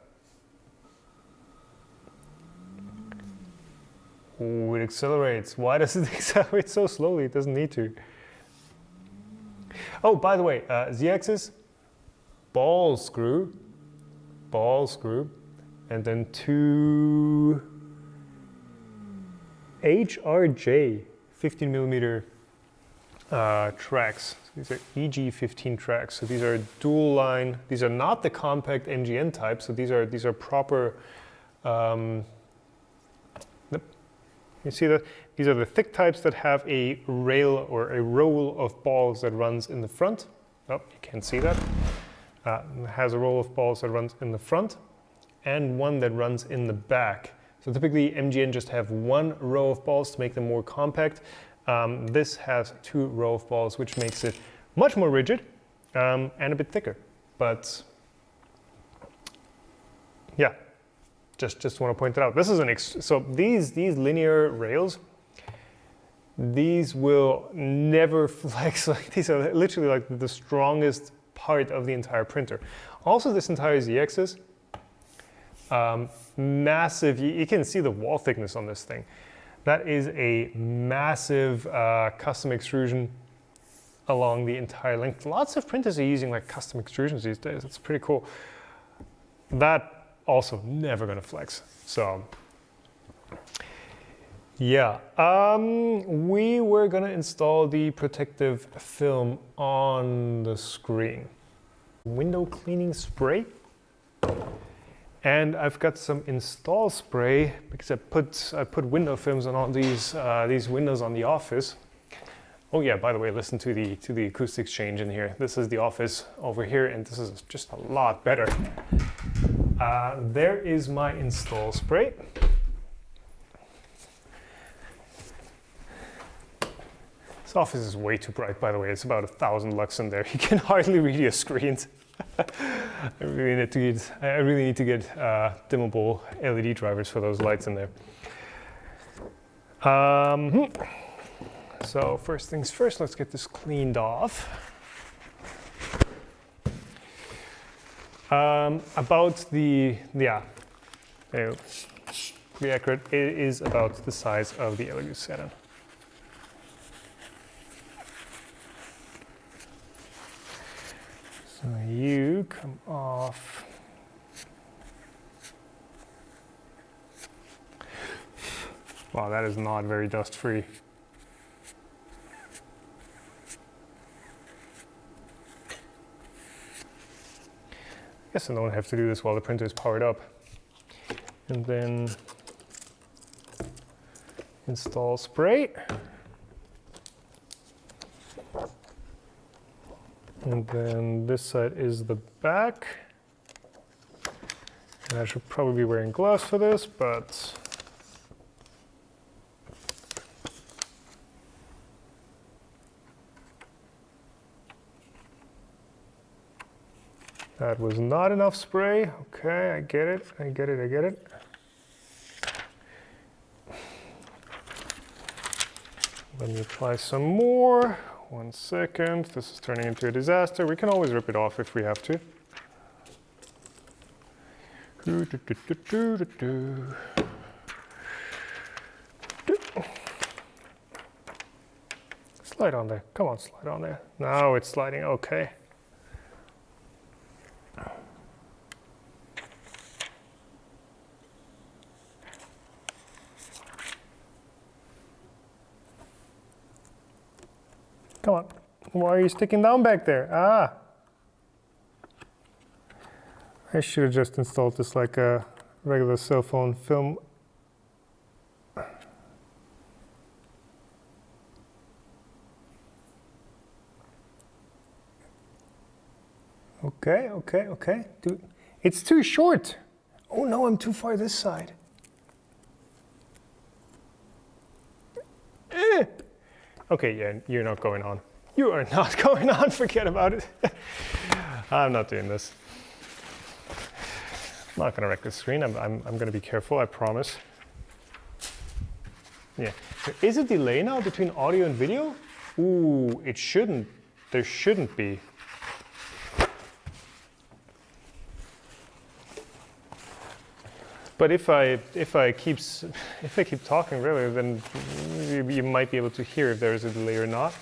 Oh, it accelerates. Why does it accelerate so slowly? It doesn't need to. Oh, by the way, Z-axis, ball screw, and then 2 HRJ 15 millimeter tracks. These are EG15 tracks. So these are dual line. These are not the compact MGN type. So these are proper. You see that these are the thick types that have a rail or a roll of balls that runs in the front. Oh, you can't see that. It has a roll of balls that runs in the front and one that runs in the back. So typically MGN just have one row of balls to make them more compact. This has 2 rows of balls, which makes it much more rigid and a bit thicker. But yeah. Just want to point it out. This is so these linear rails, these will never flex. Like these are literally like the strongest part of the entire printer. Also, this entire Z-axis, massive. You can see the wall thickness on this thing. That is a massive custom extrusion along the entire length. Lots of printers are using like custom extrusions these days. It's pretty cool. That also never gonna flex. So yeah, we were gonna install the protective film on the screen. Window cleaning spray. And I've got some install spray because I put window films on all these windows on the office. Oh yeah, by the way, listen to the acoustics change in here. This is the office over here, and this is just a lot better. There is my install spray. This office is way too bright, by the way. It's about 1,000 lux in there. You can hardly read your screens. I really need to get dimmable LED drivers for those lights in there. So first things first, let's get this cleaned off. About to be accurate, it is about the size of the LED Saturn. So you come off. Wow, that is not very dust free. I guess I don't have to do this while the printer is powered up. And then install spray. And then this side is the back. And I should probably be wearing gloves for this, but that was not enough spray. Okay, I get it. Let me apply some more. 1 second. This is turning into a disaster. We can always rip it off if we have to. Slide on there. Come on, slide on there. Now it's sliding. Okay. Come on. Why are you sticking down back there? Ah. I should have just installed this like a regular cell phone film. Okay. Dude, it's too short. Oh no, I'm too far this side. Okay, yeah, you're not going on. You are not going on, forget about it. I'm not doing this. I'm not gonna wreck the screen, I'm gonna be careful, I promise. Yeah, there is a delay now between audio and video? Ooh, it shouldn't, there shouldn't be. But if I keep talking really, then you might be able to hear if there is a delay or not.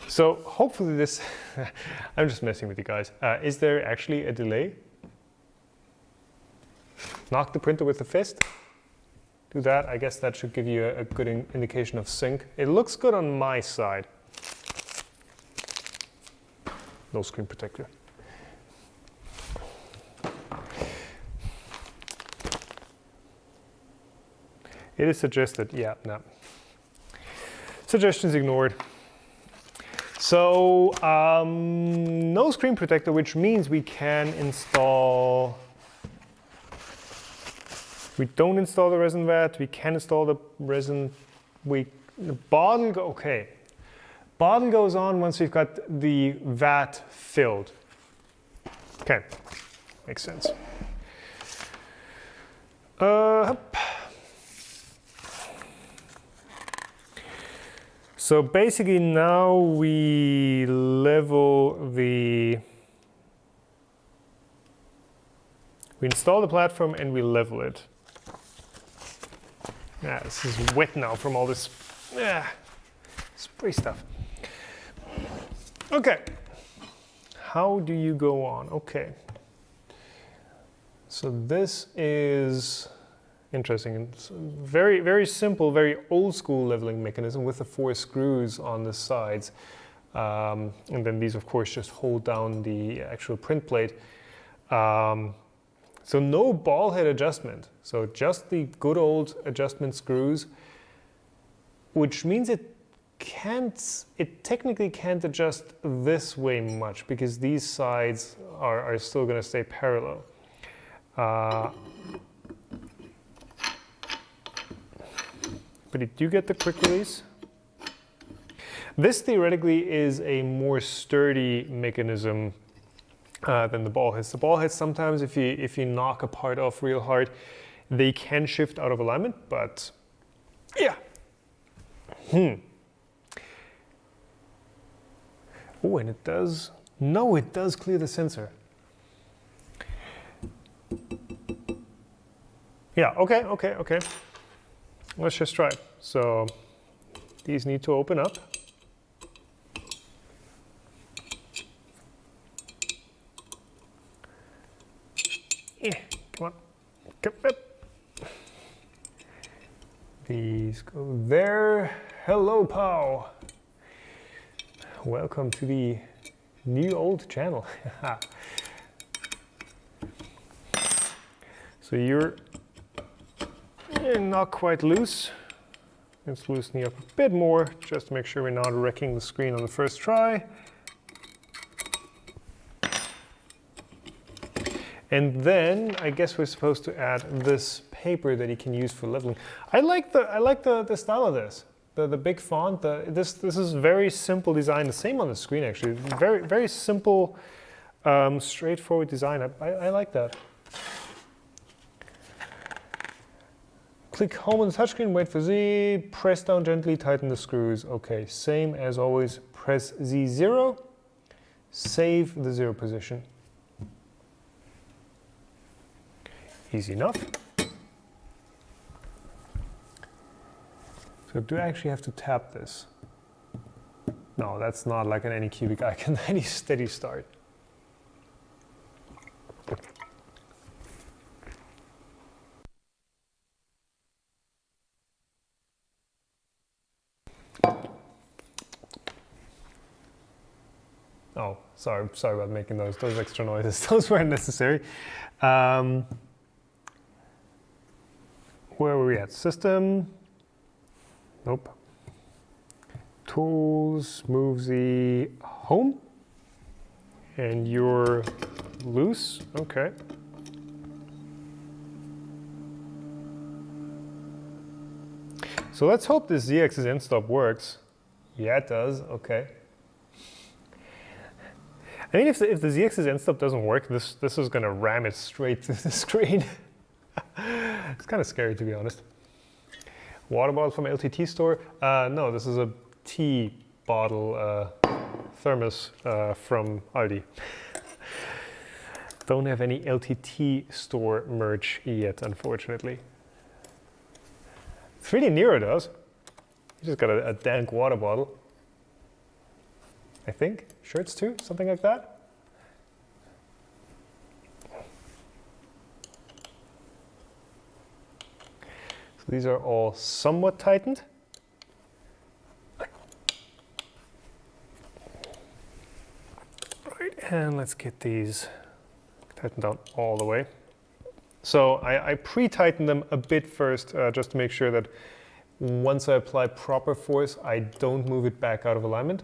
So hopefully this, I'm just messing with you guys. Is there actually a delay? Knock the printer with the fist. Do that. I guess that should give you a good indication of sync. It looks good on my side. No screen protector. It is suggested, yeah, no. Suggestions ignored. So, no screen protector, which means we can install, we don't install the resin vat, we can install the resin, the bottle, okay. Bottle goes on once we've got the vat filled. Okay, makes sense. So basically now we level we install the platform and we level it. Yeah, this is wet now from all this spray stuff. Okay, how do you go on? Okay, so this is interesting. It's very, very simple, very old school leveling mechanism with the 4 screws on the sides. And then these, of course, just hold down the actual print plate. So no ball head adjustment. So just the good old adjustment screws, which means it technically can't adjust this way much because these sides are still going to stay parallel. But you do get the quick release. This theoretically is a more sturdy mechanism than the ball heads. The ball heads sometimes, if you knock a part off real hard, they can shift out of alignment, but yeah. Oh, and it does, no, it does clear the sensor. Yeah, okay. Let's just try it. So these need to open up. Come on. Come up. These go there. Hello, Pow. Welcome to the new old channel. So you're not quite loose. Let's loosen you up a bit more just to make sure we're not wrecking the screen on the first try. And then I guess we're supposed to add this paper that you can use for leveling. I like the style of this. The big font. This is very simple design. The same on the screen actually. Very simple, straightforward design. I like that. Click home on the touchscreen, wait for Z, press down gently, tighten the screws. Okay, same as always, press Z0, save the 0 position. Easy enough. So do I actually have to tap this? No, that's not like an Anycubic icon, any steady start. Oh, sorry about making those extra noises. Those weren't necessary. Where were we at? System. Nope. Tools, move the home. And you're loose. Okay. So let's hope this ZX's end stop works. Yeah, it does. Okay. I mean, if the ZX's end stop doesn't work, this is going to ram it straight through the screen. It's kind of scary, to be honest. Water bottle from LTT store? No, this is a tea bottle thermos from Aldi. Don't have any LTT store merch yet, unfortunately. 3D Nero does. You just got a dank water bottle. I think. Shirts too, something like that. So these are all somewhat tightened. Right, and let's get these tightened down all the way. So I pre-tighten them a bit first, just to make sure that once I apply proper force, I don't move it back out of alignment.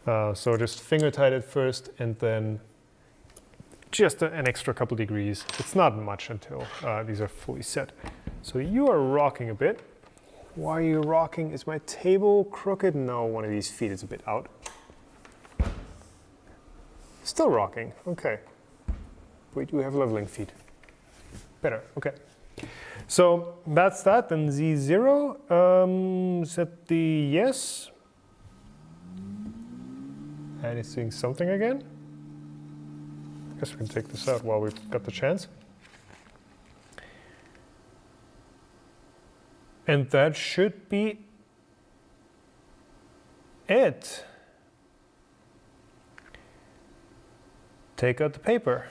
So just finger tight it first, and then just an extra couple degrees. It's not much until these are fully set. So you are rocking a bit. Why are you rocking? Is my table crooked? No, one of these feet is a bit out. Still rocking, okay. We do have leveling feet. Better, okay. So that's that, then Z0, set the yes. And it's doing something again. I guess we can take this out while we've got the chance. And that should be it. Take out the paper.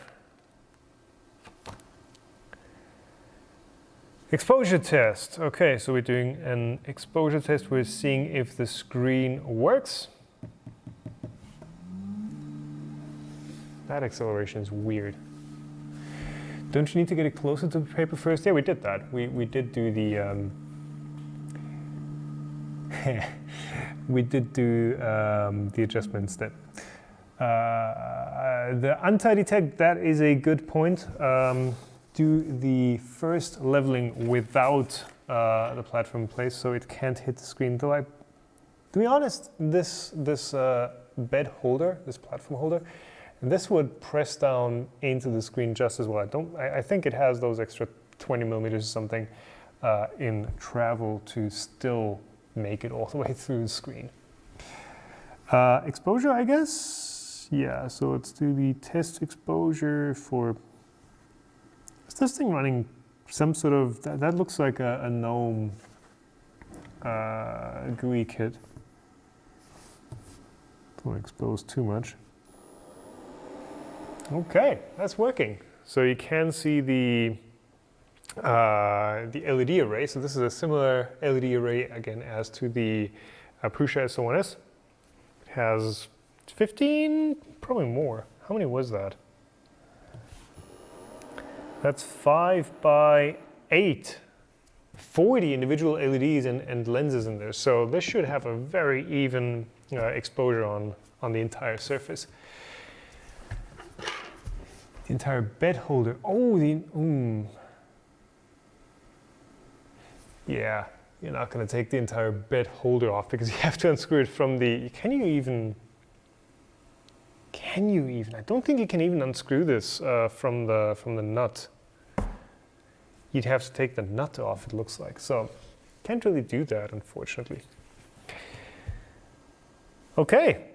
Exposure test. Okay, so we're doing an exposure test. We're seeing if the screen works. That acceleration is weird. Don't you need to get it closer to the paper first? Yeah, we did that. We did do the we did do the adjustments that the anti-detect. That is a good point. Do the first leveling without the platform in place, so it can't hit the screen. Though to be honest, this bed holder, this platform holder, this would press down into the screen just as well. I think it has those extra 20 millimeters or something in travel to still make it all the way through the screen. Exposure, I guess. Yeah. So let's do the test exposure for. Is this thing running some sort of, that looks like a GNOME GUI kit. Don't expose too much. Okay, that's working. So you can see the LED array. So this is a similar LED array again as to the Prusa S01S. It has 15, probably more. How many was that? That's 5 by 8, 40 individual LEDs and lenses in there. So this should have a very even exposure on the entire surface. The entire bed holder. Oh, yeah, you're not going to take the entire bed holder off because you have to unscrew it from the. Can you even? I don't think you can even unscrew this from the nut. You'd have to take the nut off, it looks like. So can't really do that, unfortunately. Okay,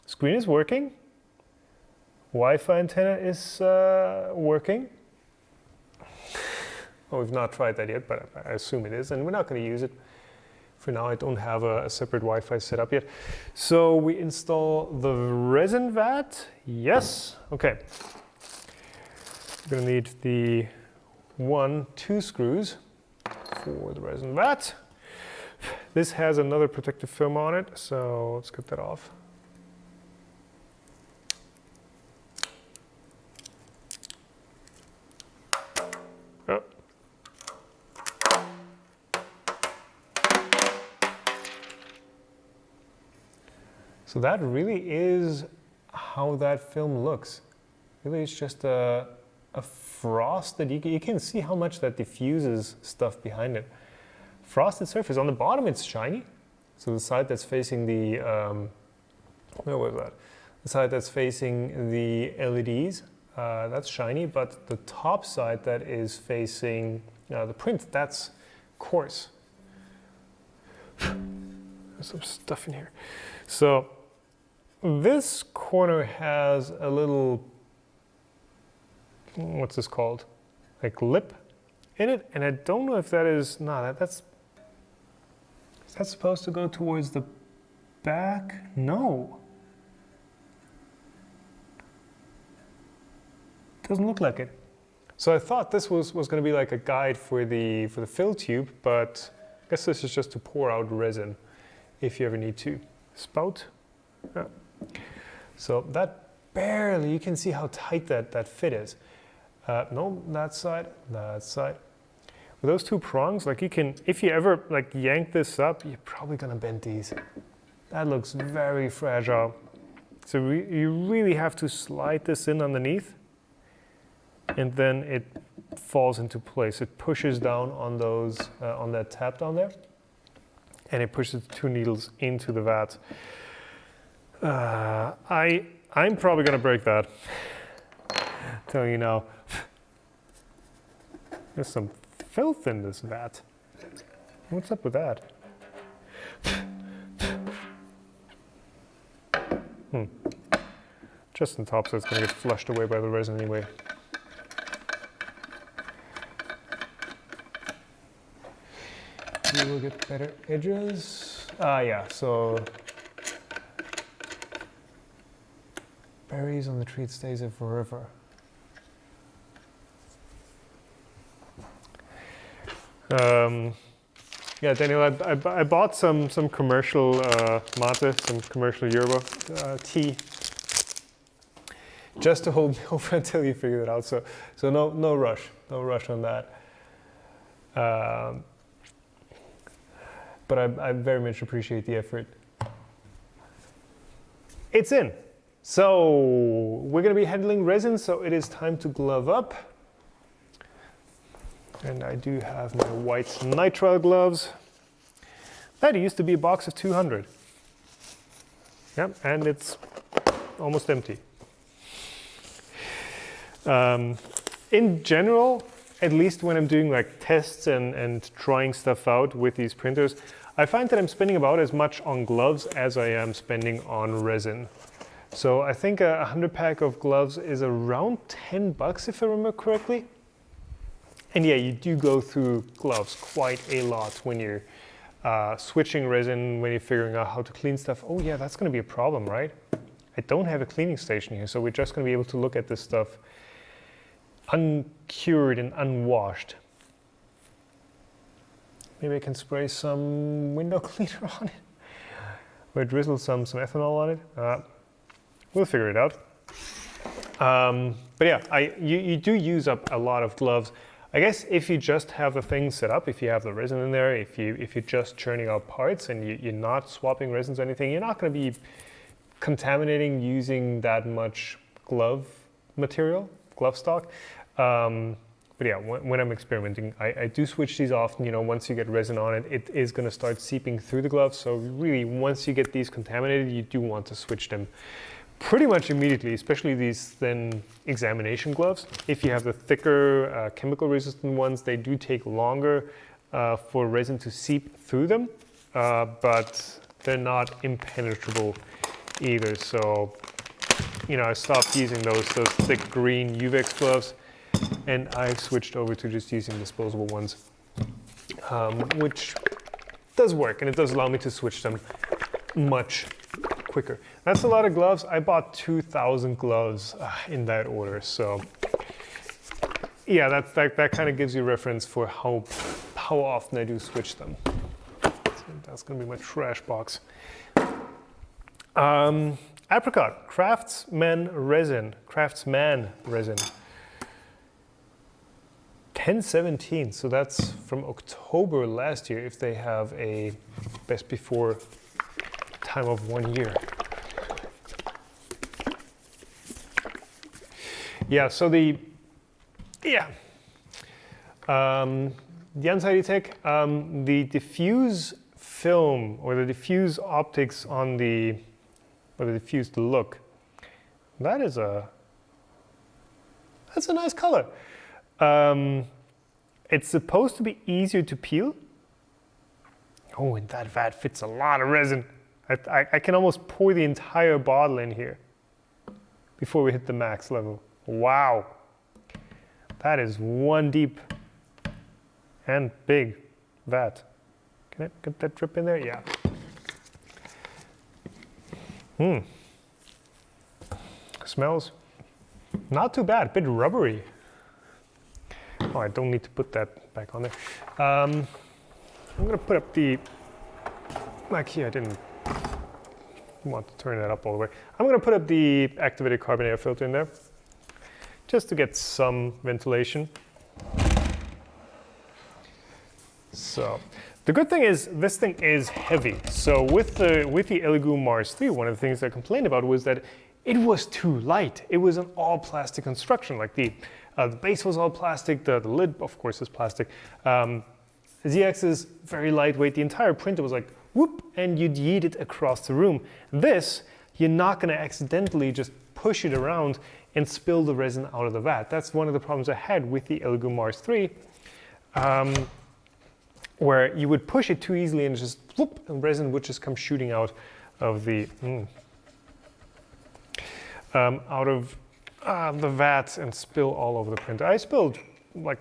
screen is working. Wi-Fi antenna is working. Well, we've not tried that yet, but I assume it is, and we're not going to use it. For now, I don't have a separate Wi-Fi set up yet. So we install the resin vat. Yes. Okay. We're going to need the 2 screws for the resin vat. This has another protective film on it, so let's get that off. Oh. So that really is how that film looks. Really, it's just a frost that you can see how much that diffuses stuff behind it. frosted surface. On the bottom it's shiny. So the side that's facing the, where was that? The side that's facing the LEDs, that's shiny, but the top side that is facing the print, that's coarse. There's some stuff in here. So this corner has a little, what's this called? Like lip in it, and I don't know if that is, is that supposed to go towards the back? No. Doesn't look like it. So I thought this was going to be like a guide for the fill tube, but I guess this is just to pour out resin if you ever need to. Spout. Yeah. So that barely, you can see how tight that fit is. No, that side. With those two prongs, like you can, if you ever like yank this up, you're probably gonna bend these. That looks very fragile. So you really have to slide this in underneath, and then it falls into place. It pushes down on those, on that tab down there, and it pushes the two needles into the vat. I'm probably gonna break that. Telling you now. There's some filth in this vat. What's up with that? Just on top, so it's gonna get flushed away by the resin anyway. You will get better edges. Yeah, so berries on the tree, it stays there forever. Yeah, Daniel, I bought some commercial mate, some commercial yerba tea, just to hold me over until you figure it out. So no rush on that. But I very much appreciate the effort. It's in. So we're going to be handling resin, so it is time to glove up. And I do have my white nitrile gloves. That used to be a box of 200. Yep, and it's almost empty. In general, at least when I'm doing like tests and trying stuff out with these printers, I find that I'm spending about as much on gloves as I am spending on resin. So I think a 100 pack of gloves is around 10 bucks if I remember correctly. And yeah, you do go through gloves quite a lot when you're switching resin, when you're figuring out how to clean stuff. Oh yeah, that's gonna be a problem, right? I don't have a cleaning station here, so we're just gonna be able to look at this stuff uncured and unwashed. Maybe I can spray some window cleaner on it. Or drizzle some ethanol on it. We'll figure it out. But yeah, you do use up a lot of gloves. I guess if you just have the thing set up, if you have the resin in there, if you're just churning out parts and you're not swapping resins or anything, you're not going to be contaminating using that much glove material, glove stock. But yeah, when I'm experimenting, I do switch these often. You know, once you get resin on it, it is going to start seeping through the gloves. So really, once you get these contaminated, you do want to switch them pretty much immediately, especially these thin examination gloves. If you have the thicker chemical resistant ones, they do take longer for resin to seep through them, but they're not impenetrable either. So, you know, I stopped using those thick green UVEX gloves, and I've switched over to just using disposable ones, which does work, and it does allow me to switch them much quicker. That's a lot of gloves. I bought 2,000 gloves in that order. So yeah, that kind of gives you reference for how often I do switch them. So that's gonna be my trash box. Apricot, Craftsman resin. 1017, so that's from October last year if they have a best before time of 1 year. Yeah, so the Anxiety Tech, the diffuse film or the diffuse optics on the, or the diffused look, that's a nice color. It's supposed to be easier to peel. Oh, and that vat fits a lot of resin. I can almost pour the entire bottle in here before we hit the max level. Wow. That is one deep and big vat. Can I get that drip in there? Yeah. Smells not too bad, a bit rubbery. Oh, I don't need to put that back on there. I'm gonna put up the, back here, I didn't want to turn that up all the way. I'm gonna put up the activated carbon air filter in there, just to get some ventilation. So, the good thing is, this thing is heavy. So with the Elegoo Mars 3, one of the things I complained about was that it was too light. It was an all plastic construction, like the base was all plastic, the lid, of course, is plastic. The ZX is very lightweight. The entire printer was like, whoop, and you'd yeet it across the room. This, you're not gonna accidentally just push it around and spill the resin out of the vat. That's one of the problems I had with the Elegoo Mars 3, where you would push it too easily and just whoop, and resin would just come shooting out of the, the vat and spill all over the printer. I spilled like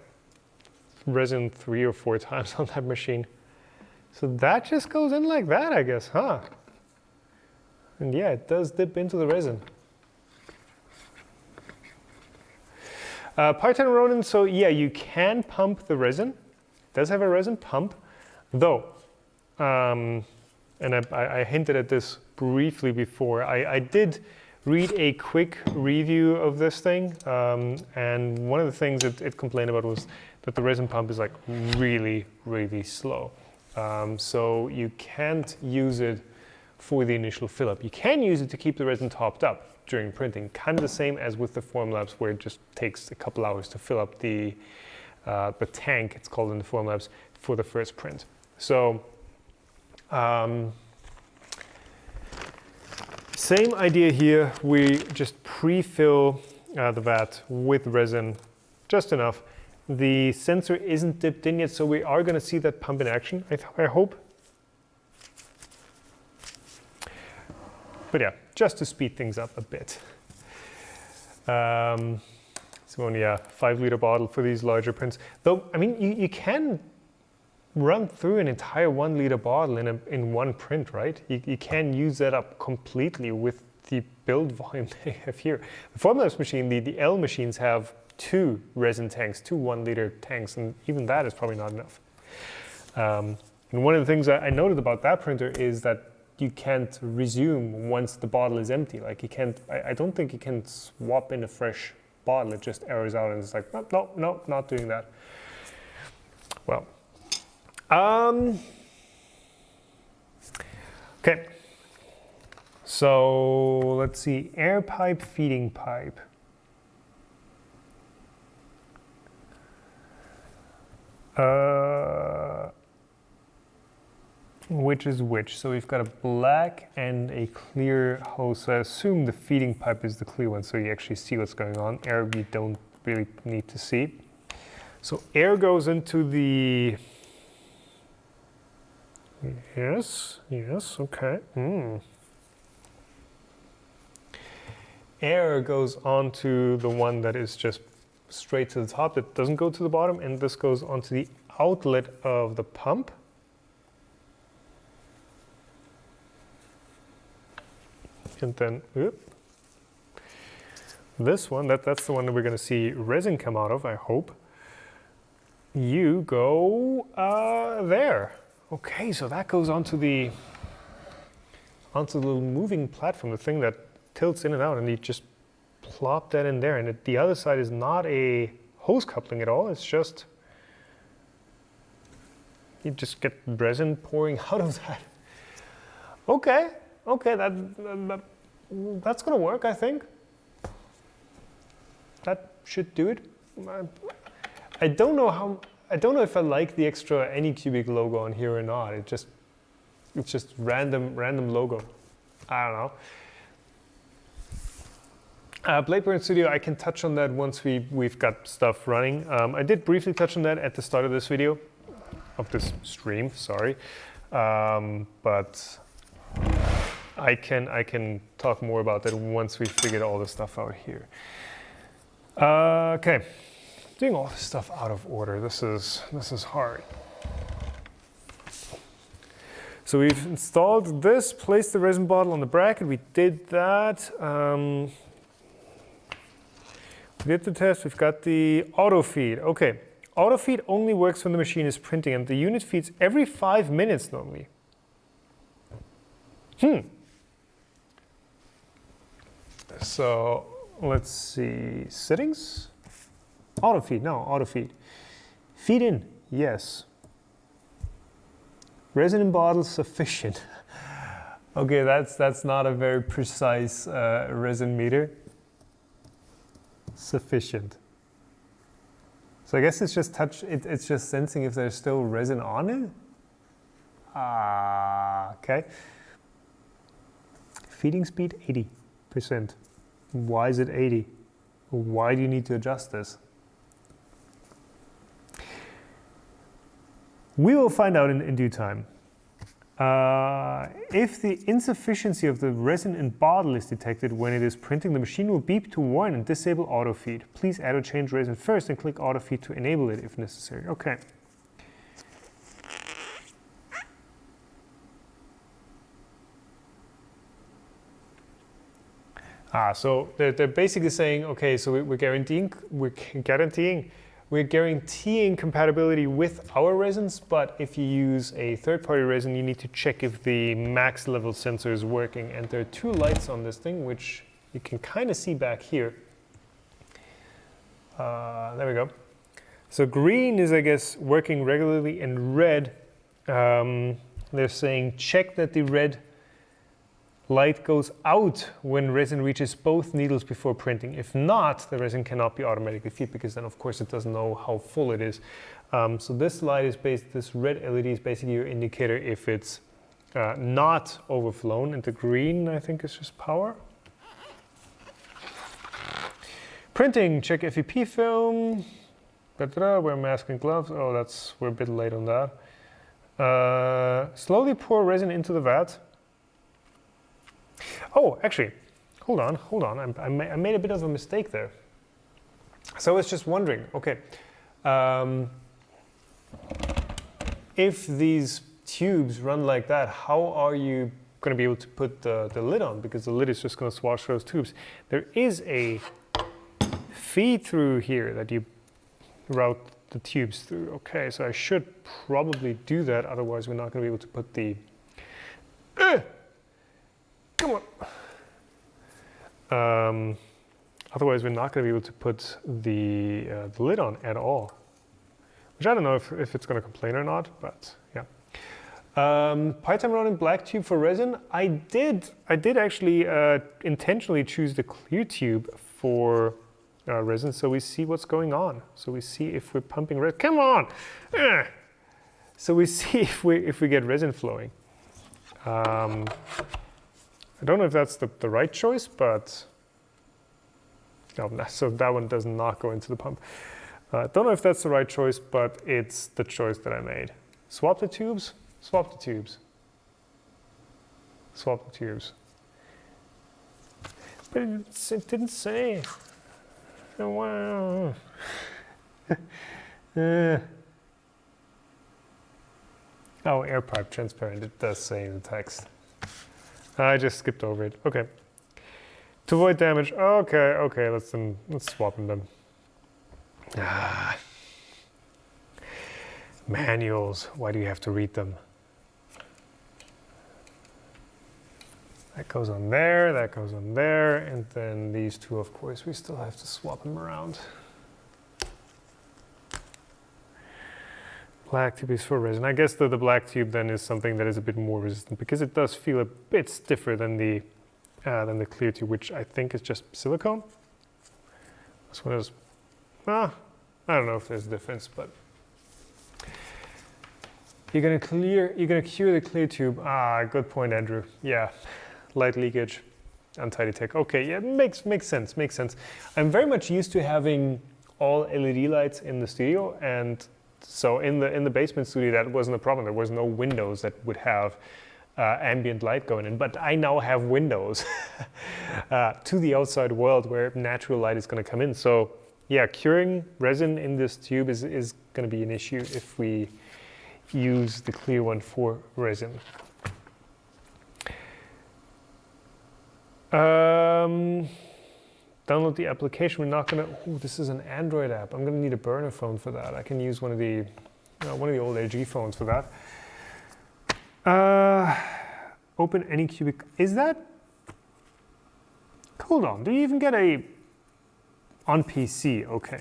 resin 3 or 4 times on that machine. So that just goes in like that, I guess, huh? And yeah, it does dip into the resin. Part 10 Ronin, so yeah, you can pump the resin. It does have a resin pump, though, and I hinted at this briefly before. I did read a quick review of this thing, and one of the things it complained about was that the resin pump is like really, really slow. So you can't use it for the initial fill up. You can use it to keep the resin topped up during printing, kind of the same as with the Formlabs, where it just takes a couple hours to fill up the tank, it's called in the Formlabs, for the first print. So same idea here. We just pre-fill the vat with resin, just enough. The sensor isn't dipped in yet, so we are going to see that pump in action, I hope. But yeah, just to speed things up a bit. It's only a 5-liter bottle for these larger prints. Though, I mean, you can run through an entire 1-liter bottle in one print, right? You can use that up completely with the build volume they have here. The Formlabs machine, the L machines have 2 resin tanks, 2 1-liter tanks, and even that is probably not enough. And one of the things I noted about that printer is that you can't resume once the bottle is empty. Like you can't, I don't think you can swap in a fresh bottle. It just errors out and it's like, no, not doing that. Well, okay. So let's see, air pipe, feeding pipe. Which is which? So we've got a black and a clear hose. So I assume the feeding pipe is the clear one, so you actually see what's going on. Air you don't really need to see. So air goes into the, yes, okay. Air goes onto the one that is just straight to the top. It doesn't go to the bottom, and this goes onto the outlet of the pump. And then this one, that's the one that we're going to see resin come out of, I hope. You go there. Okay, so that goes onto the little moving platform, the thing that tilts in and out, and you just plop that in there. And the other side is not a hose coupling at all. It's just, you just get resin pouring out of that. Okay, that's gonna work, I think. That should do it. I don't know I don't know if I like the extra Anycubic logo on here or not. It's just random logo. I don't know. Bladeburn Studio, I can touch on that once we've got stuff running. I did briefly touch on that at the start of this video, of this stream, sorry. But I can talk more about that once we figured all the stuff out here. Okay, doing all this stuff out of order. This is hard. So we've installed this, placed the resin bottle on the bracket. We did that. We did the test. We've got the auto feed. Okay, auto feed only works when the machine is printing, and the unit feeds every 5 minutes normally. So let's see, settings, auto feed, no, auto feed. Feed in, yes. Resin in bottle sufficient. Okay, that's not a very precise resin meter. Sufficient. So I guess it's just it's just sensing if there's still resin on it. Okay. Feeding speed 80%. Why is it 80? Why do you need to adjust this? We will find out in due time. If the insufficiency of the resin in bottle is detected when it is printing, the machine will beep to warn and disable auto feed. Please add or change resin first and click auto feed to enable it if necessary. Okay. So they're basically saying, okay, so we're guaranteeing compatibility with our resins, but if you use a third-party resin, you need to check if the max level sensor is working. And there are two lights on this thing, which you can kind of see back here. There we go. So green is, I guess, working regularly, and red, they're saying check that the red light goes out when resin reaches both needles before printing. If not, the resin cannot be automatically feed, because then of course it doesn't know how full it is. So this light is this red LED is basically your indicator if it's not overflown, and the green I think is just power. Printing, check FEP film. Wear mask and gloves. Oh, we're a bit late on that. Slowly pour resin into the vat. Oh, actually, hold on. I made a bit of a mistake there. So I was just wondering, okay, if these tubes run like that, how are you going to be able to put the lid on? Because the lid is just going to swash those tubes. There is a feed through here that you route the tubes through. Okay, so I should probably do that, otherwise we're not going to be able to put the... Come on. Otherwise, we're not going to be able to put the lid on at all. Which I don't know if it's going to complain or not, but yeah. Pytime running black tube for resin. I did actually intentionally choose the clear tube for resin, so we see what's going on. So we see if we're pumping resin. Come on! So we see if we get resin flowing. I don't know if that's the right choice, but no, so that one does not go into the pump. Don't know if that's the right choice, but it's the choice that I made. Swap the tubes, swap the tubes. Swap the tubes. But it didn't say. Oh, wow. Oh, air pipe transparent, it does say in the text. I just skipped over it. Okay. To avoid damage. Okay. Let's swap them then. Manuals. Why do you have to read them? That goes on there. That goes on there, and then these two, of course, we still have to swap them around. Black tube is for resin. I guess the black tube then is something that is a bit more resistant, because it does feel a bit stiffer than the clear tube, which I think is just silicone. This one is, I don't know if there's a difference, but You're gonna cure the clear tube. Ah, good point, Andrew. Yeah, light leakage, untidy tech. Okay, yeah, makes sense. I'm very much used to having all LED lights in the studio, and so in the basement studio that wasn't a problem. There was no windows that would have ambient light going in, but I now have windows to the outside world where natural light is going to come in. So yeah, curing resin in this tube is going to be an issue if we use the clear one for resin. Download the application. We're not gonna. Oh, this is an Android app. I'm gonna need a burner phone for that. I can use one of the old LG phones for that. Open Anycubic. Is that? Hold on. Do you even get a on PC? Okay.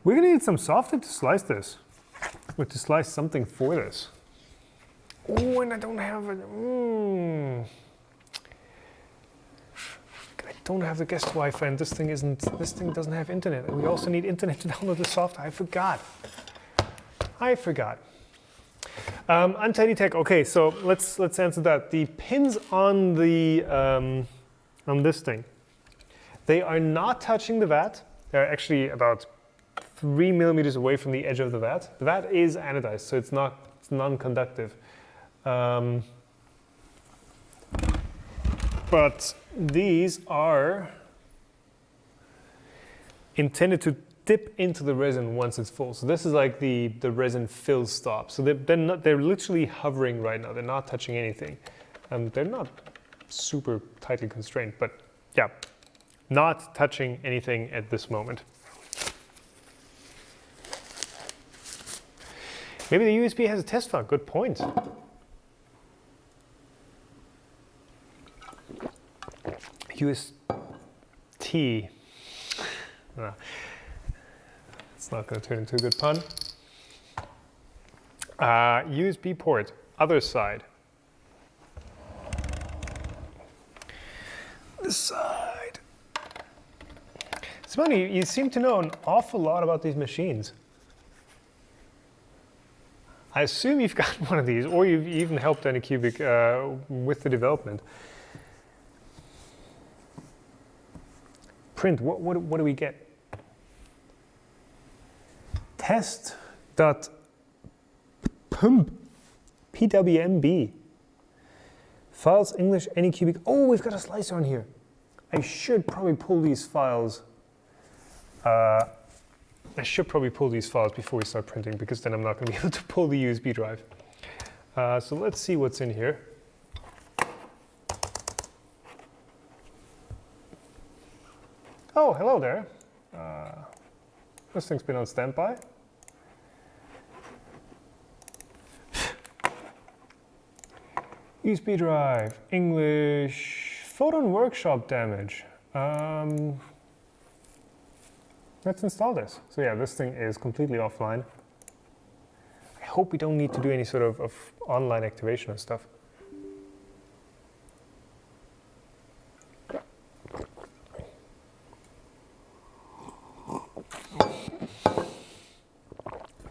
We're gonna need some software to slice this, or to slice something for this. Oh, and I don't have it. I don't have the guest Wi-Fi, and this thing doesn't have internet. And we also need internet to download the software. I forgot. Untidy tech. Okay, so let's answer that. The pins on the on this thing, they are not touching the vat. They're actually about 3 millimeters away from the edge of the vat. The vat is anodized, so it's non-conductive. But these are intended to dip into the resin once it's full. So this is like the resin fill stop. So they're literally hovering right now. They're not touching anything. They're not super tightly constrained, but yeah, not touching anything at this moment. Maybe the USB has a test file. Good point. UST. It's not going to turn into a good pun. USB port, other side. This side. It's funny, you seem to know an awful lot about these machines. I assume you've got one of these, or you've even helped Anycubic with the development. Print, what do we get? Test.pwmb. Files, English, Anycubic. Oh, we've got a slicer on here. I should probably pull these files. Before we start printing, because then I'm not going to be able to pull the USB drive. So let's see what's in here. Oh, hello there. This thing's been on standby. USB drive, English, photon workshop damage. Let's install this. So yeah, this thing is completely offline. I hope we don't need to do any sort of online activation and stuff.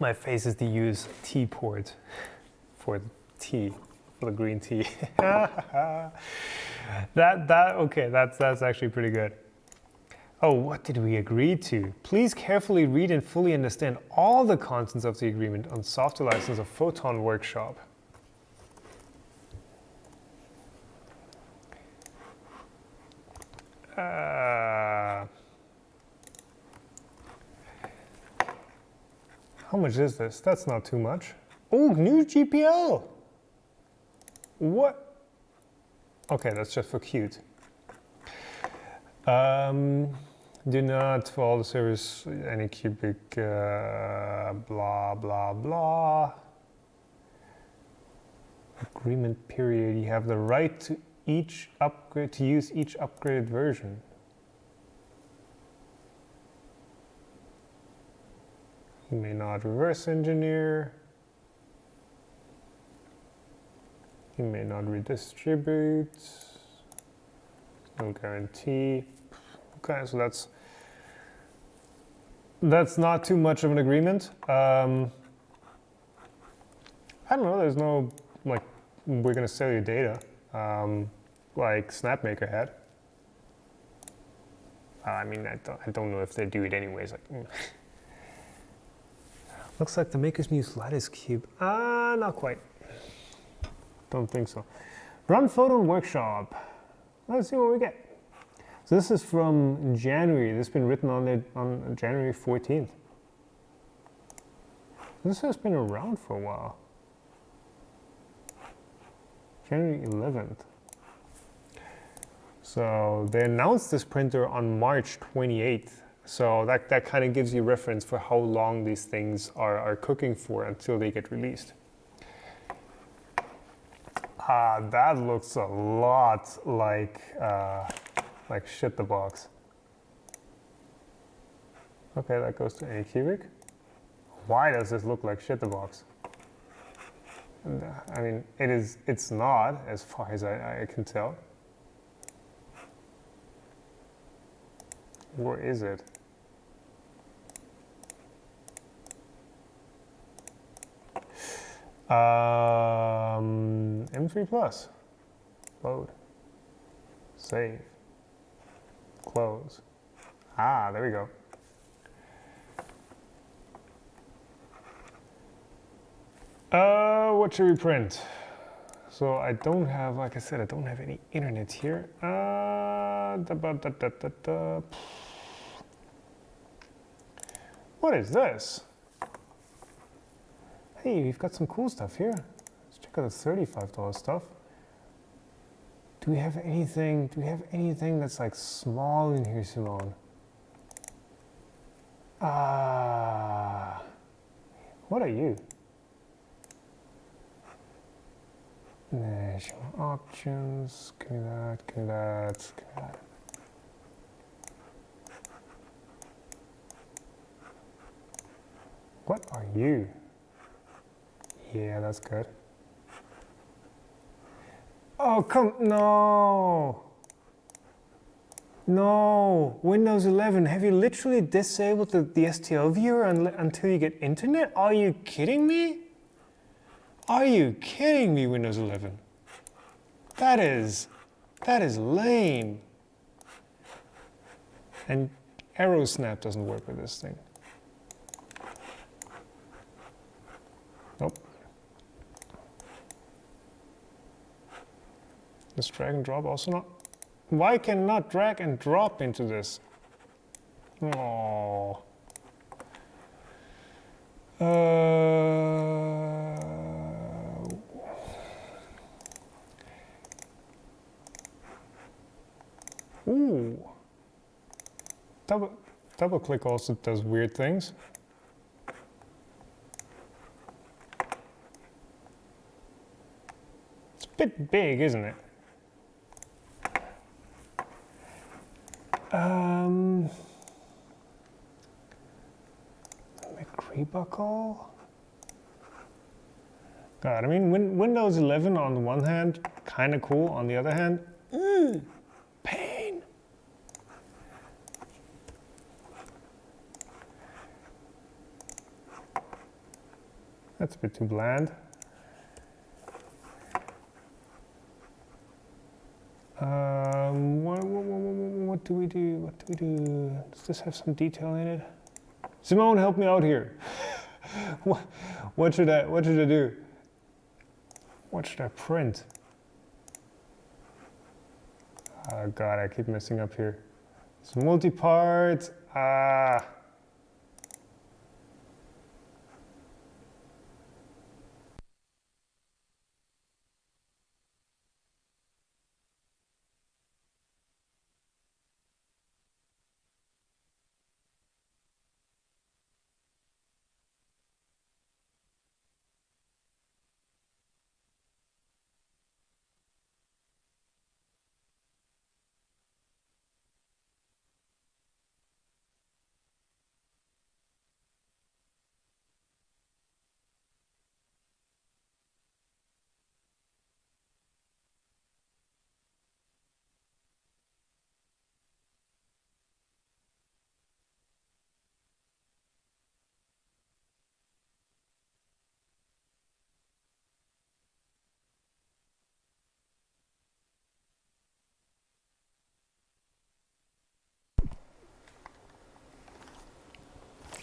My face is the use T port for the tea, for the green tea. Okay, that's actually pretty good. Oh, what did we agree to? Please carefully read and fully understand all the contents of the agreement on software license of Photon Workshop. How much is this? That's not too much. Oh, new GPL! What? Okay, that's just for cute. Do not follow the service Anycubic blah blah blah. Agreement period. You have the right to use each upgraded version. You may not reverse engineer. You may not redistribute. No guarantee. Okay, so that's That's not too much of an agreement. I don't know, there's no, like, we're gonna sell you data, like SnapMaker had. I mean, I don't know if they do it anyways. Like, looks like the Maker's Muse lattice cube. Not quite. Don't think so. Run photo workshop. Let's see what we get. So this is from January. This has been written on it on January 14th. This has been around for a while. January 11th. So they announced this printer on March 28th. So that kind of gives you reference for how long these things are cooking for until they get released. That looks a lot like shit the box. Okay, that goes to Anycubic. Why does this look like shit the box? I mean, it's not, as far as I can tell. Or is it? M3 Plus. Load. Save. Close. There we go. What should we print? So I don't have, like I said, I don't have any internet here. What is this? Hey, we've got some cool stuff here. Let's check out the $35 stuff. Do we have anything that's like small in here, Simone? What are you? National options, give me that, give me that, give me that. What are you? Yeah, that's good. Oh, no. No, Windows 11, have you literally disabled the STL viewer until you get internet? Are you kidding me? Are you kidding me, Windows 11? That is lame. And AeroSnap doesn't work with this thing. Nope. This drag and drop also not. Why cannot drag and drop into this? Oh. Ooh. Double click also does weird things. It's a bit big, isn't it? McCree buckle. God, I mean, Windows 11 on the one hand, kind of cool. On the other hand, pain. That's a bit too bland. What do we do? What do we do? Does this have some detail in it? Simone, help me out here. What should I do? What should I print? Oh God, I keep messing up here. It's multi-part.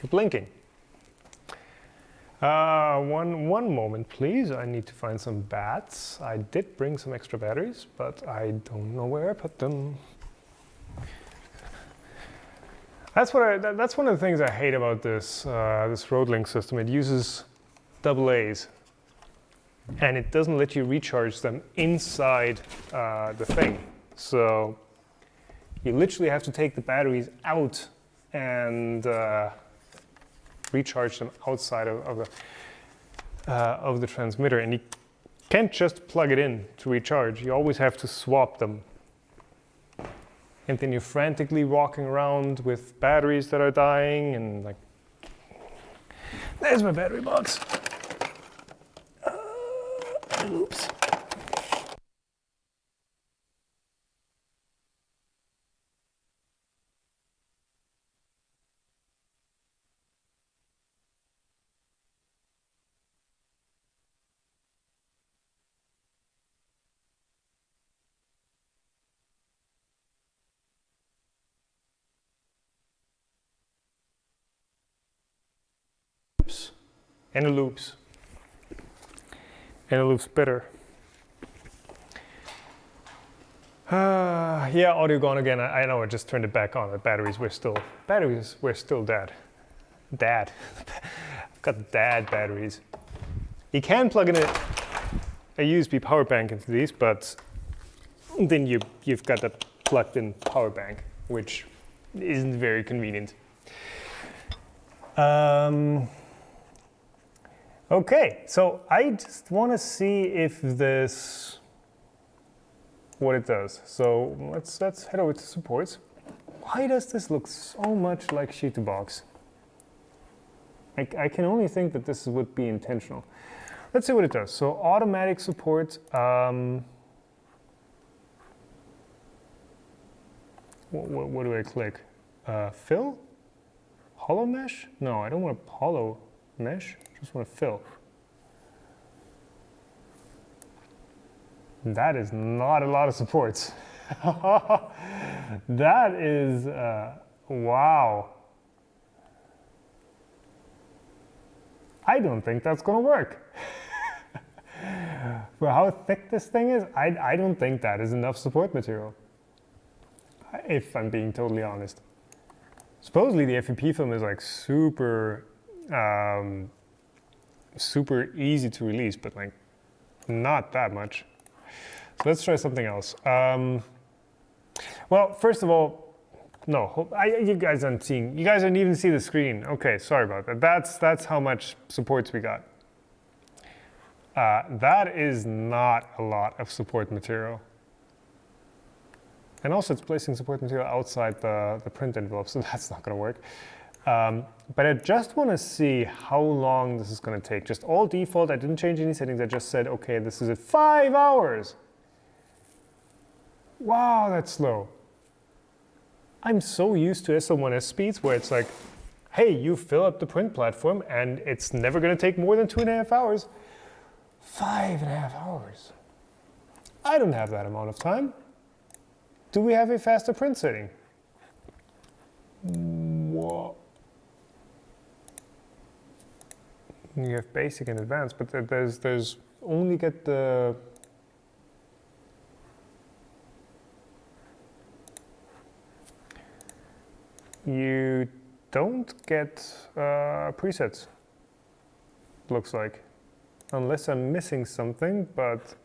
You're blinking. One moment, please. I need to find some bats. I did bring some extra batteries, but I don't know where I put them. That's one of the things I hate about this this road link system. It uses AA's, and it doesn't let you recharge them inside the thing. So you literally have to take the batteries out and recharge them outside of the transmitter, and you can't just plug it in to recharge. You always have to swap them. And then you're frantically walking around with batteries that are dying, and like, there's my battery box. Oops. And it loops. And it loops better. Yeah, audio gone again. I know I just turned it back on. The batteries were still dead. Dad. I've got dad batteries. You can plug in a USB power bank into these, but then you've got a plugged-in power bank, which isn't very convenient. Okay, so I just want to see if this, what it does. So let's head over to supports. Why does this look so much like Sheet2Box? I can only think that this would be intentional. Let's see what it does. So automatic support. What do I click? Fill? Hollow mesh? No, I don't want a hollow mesh. Just want to fill. That is not a lot of supports. That is, wow. I don't think that's going to work. For how thick this thing is, I don't think that is enough support material, if I'm being totally honest. Supposedly the FEP film is like super easy to release, but like not that much. So let's try something else. Well, first of all, no, you guys aren't even see the screen. Okay, sorry about that. That's how much supports we got. That is not a lot of support material. And also it's placing support material outside the print envelope, so that's not gonna work. But I just want to see how long this is going to take. Just all default, I didn't change any settings. I just said, okay, this is at 5 hours. Wow, that's slow. I'm so used to SL1S speeds where it's like, hey, you fill up the print platform and it's never going to take more than 2.5 hours. 5.5 hours. I don't have that amount of time. Do we have a faster print setting? Whoa. You have basic and advanced, but there's only get the you don't get presets, looks like, unless I'm missing something, but it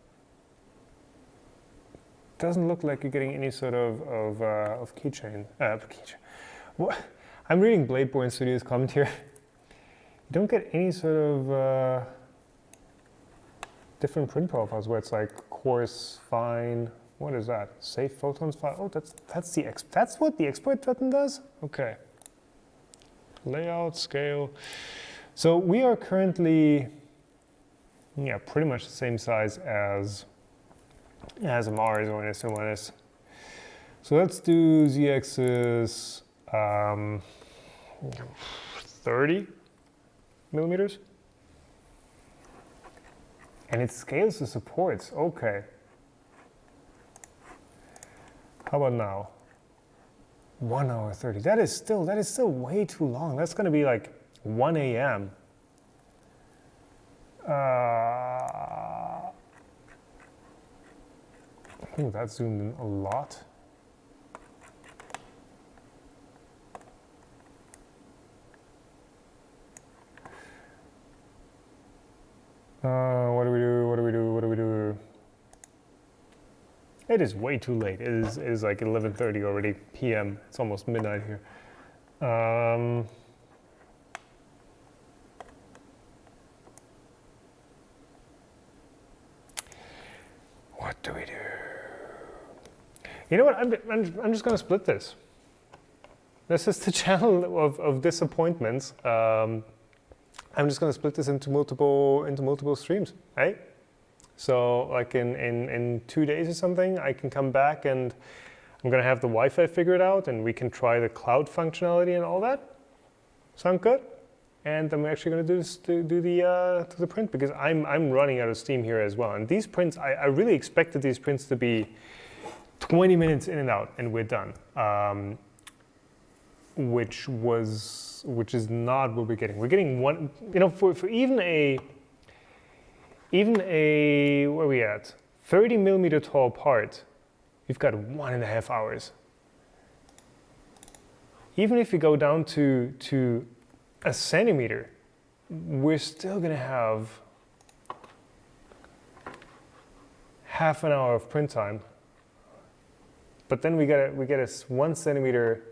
doesn't look like you're getting any sort of keychain. I'm reading Bladeborn Studios commentary. You don't get any sort of different print profiles where it's like coarse, fine. What is that? Save photons file. Oh, that's what the export button does. Okay. Layout, scale. So we are currently, yeah, pretty much the same size as a Mars or an SL1S. So let's do z-axis 30 millimeters. And it scales the supports. Okay. How about now? 1 hour 30. That is still way too long. That's going to be like 1 a.m. Ooh, that zoomed in a lot. What do we do? What do we do? What do we do? It is way too late. It is like 11:30 already p.m. It's almost midnight here. What do we do? You know what? I'm just going to split this. This is the channel of disappointments. I'm just going to split this into multiple streams, right? So like in 2 days or something, I can come back and I'm going to have the Wi-Fi figured out and we can try the cloud functionality and all that. Sound good? And then we're actually going to do the print because I'm running out of steam here as well. And these prints, I really expected these prints to be 20 minutes in and out and we're done. Which is not what we're getting. We're getting one, you know, for even a where are we at? 30 millimeter tall part, you've got 1.5 hours. Even if you go down to a centimeter, we're still gonna have half an hour of print time. But then we get a 1 centimeter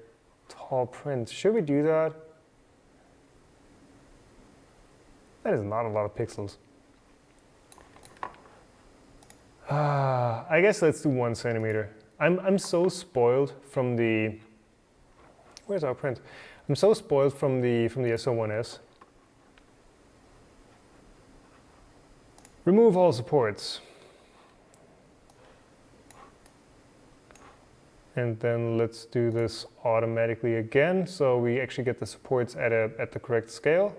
tall print. Should we do that? That is not a lot of pixels. I guess let's do 1 centimeter. I'm so spoiled from the, where's our print? I'm so spoiled from the SO1S. Remove all supports. And then let's do this automatically again, so we actually get the supports at the correct scale.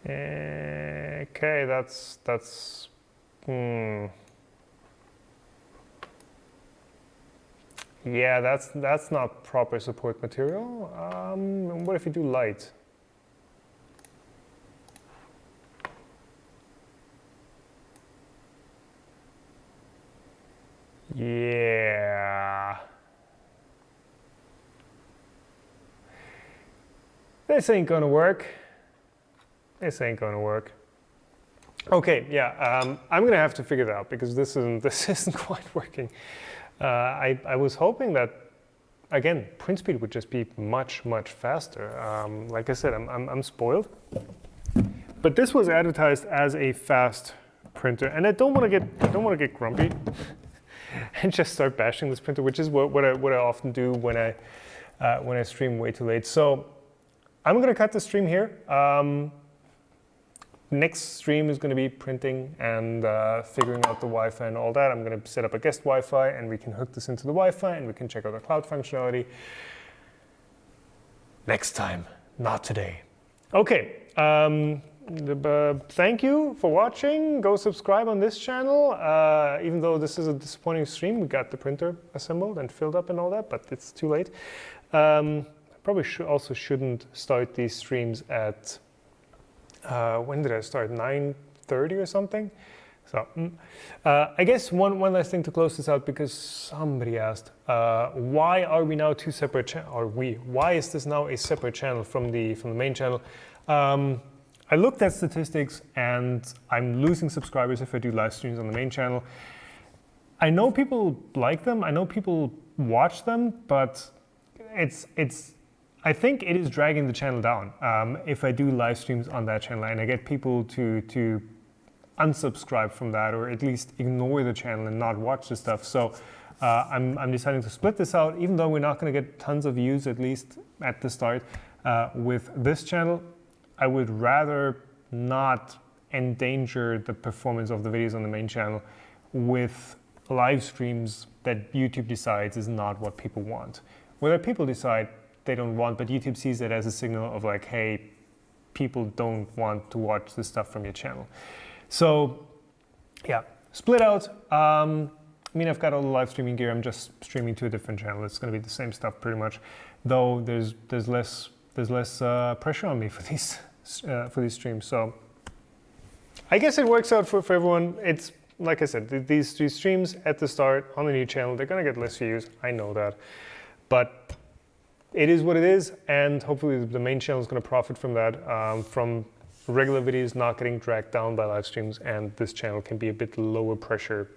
Okay, that's yeah, that's not proper support material. What if you do light? Yeah. This ain't gonna work. This ain't gonna work. Okay, yeah, I'm gonna have to figure that out because this isn't quite working. I was hoping that, again, print speed would just be much faster. Like I said, I'm spoiled. But this was advertised as a fast printer, and I don't want to get grumpy and just start bashing this printer, which is what I often do when I stream way too late. So I'm gonna cut the stream here. Next stream is going to be printing and figuring out the Wi-Fi and all that. I'm going to set up a guest Wi-Fi and we can hook this into the Wi-Fi and we can check out the cloud functionality. Next time, not today. Okay, thank you for watching. Go subscribe on this channel. Even though this is a disappointing stream, we got the printer assembled and filled up and all that, but it's too late. Probably also shouldn't start these streams at when did I start? 9:30 or something? So I guess one last thing to close this out, because somebody asked, why are we now two separate channels? Why is this now a separate channel from the main channel? I looked at statistics and I'm losing subscribers if I do live streams on the main channel. I know people like them, I know people watch them, but I think it is dragging the channel down if I do live streams on that channel and I get people to unsubscribe from that, or at least ignore the channel and not watch the stuff. So I'm deciding to split this out, even though we're not going to get tons of views, at least at the start, with this channel. I would rather not endanger the performance of the videos on the main channel with live streams that YouTube decides is not what people want. Whether people decide they don't want, but YouTube sees it as a signal of like, hey, people don't want to watch this stuff from your channel. So yeah, split out. I mean, I've got all the live streaming gear. I'm just streaming to a different channel. It's going to be the same stuff pretty much, though there's less pressure on me for these streams. So I guess it works out for everyone. It's like I said, these streams at the start on the new channel, they're going to get less views. I know that, but it is what it is, and hopefully the main channel is going to profit from that, from regular videos not getting dragged down by live streams, and this channel can be a bit lower pressure.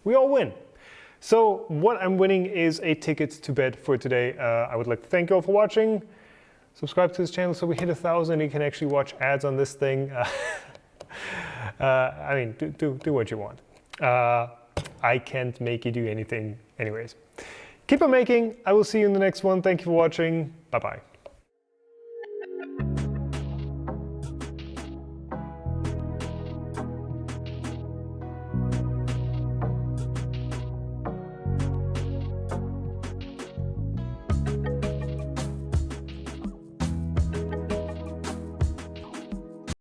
We all win. So what I'm winning is a ticket to bed for today. I would like to thank you all for watching. Subscribe to this channel so we hit 1,000. You can actually watch ads on this thing. I mean, do what you want. I can't make you do anything anyways. Keep on making. I will see you in the next one. Thank you for watching. Bye-bye.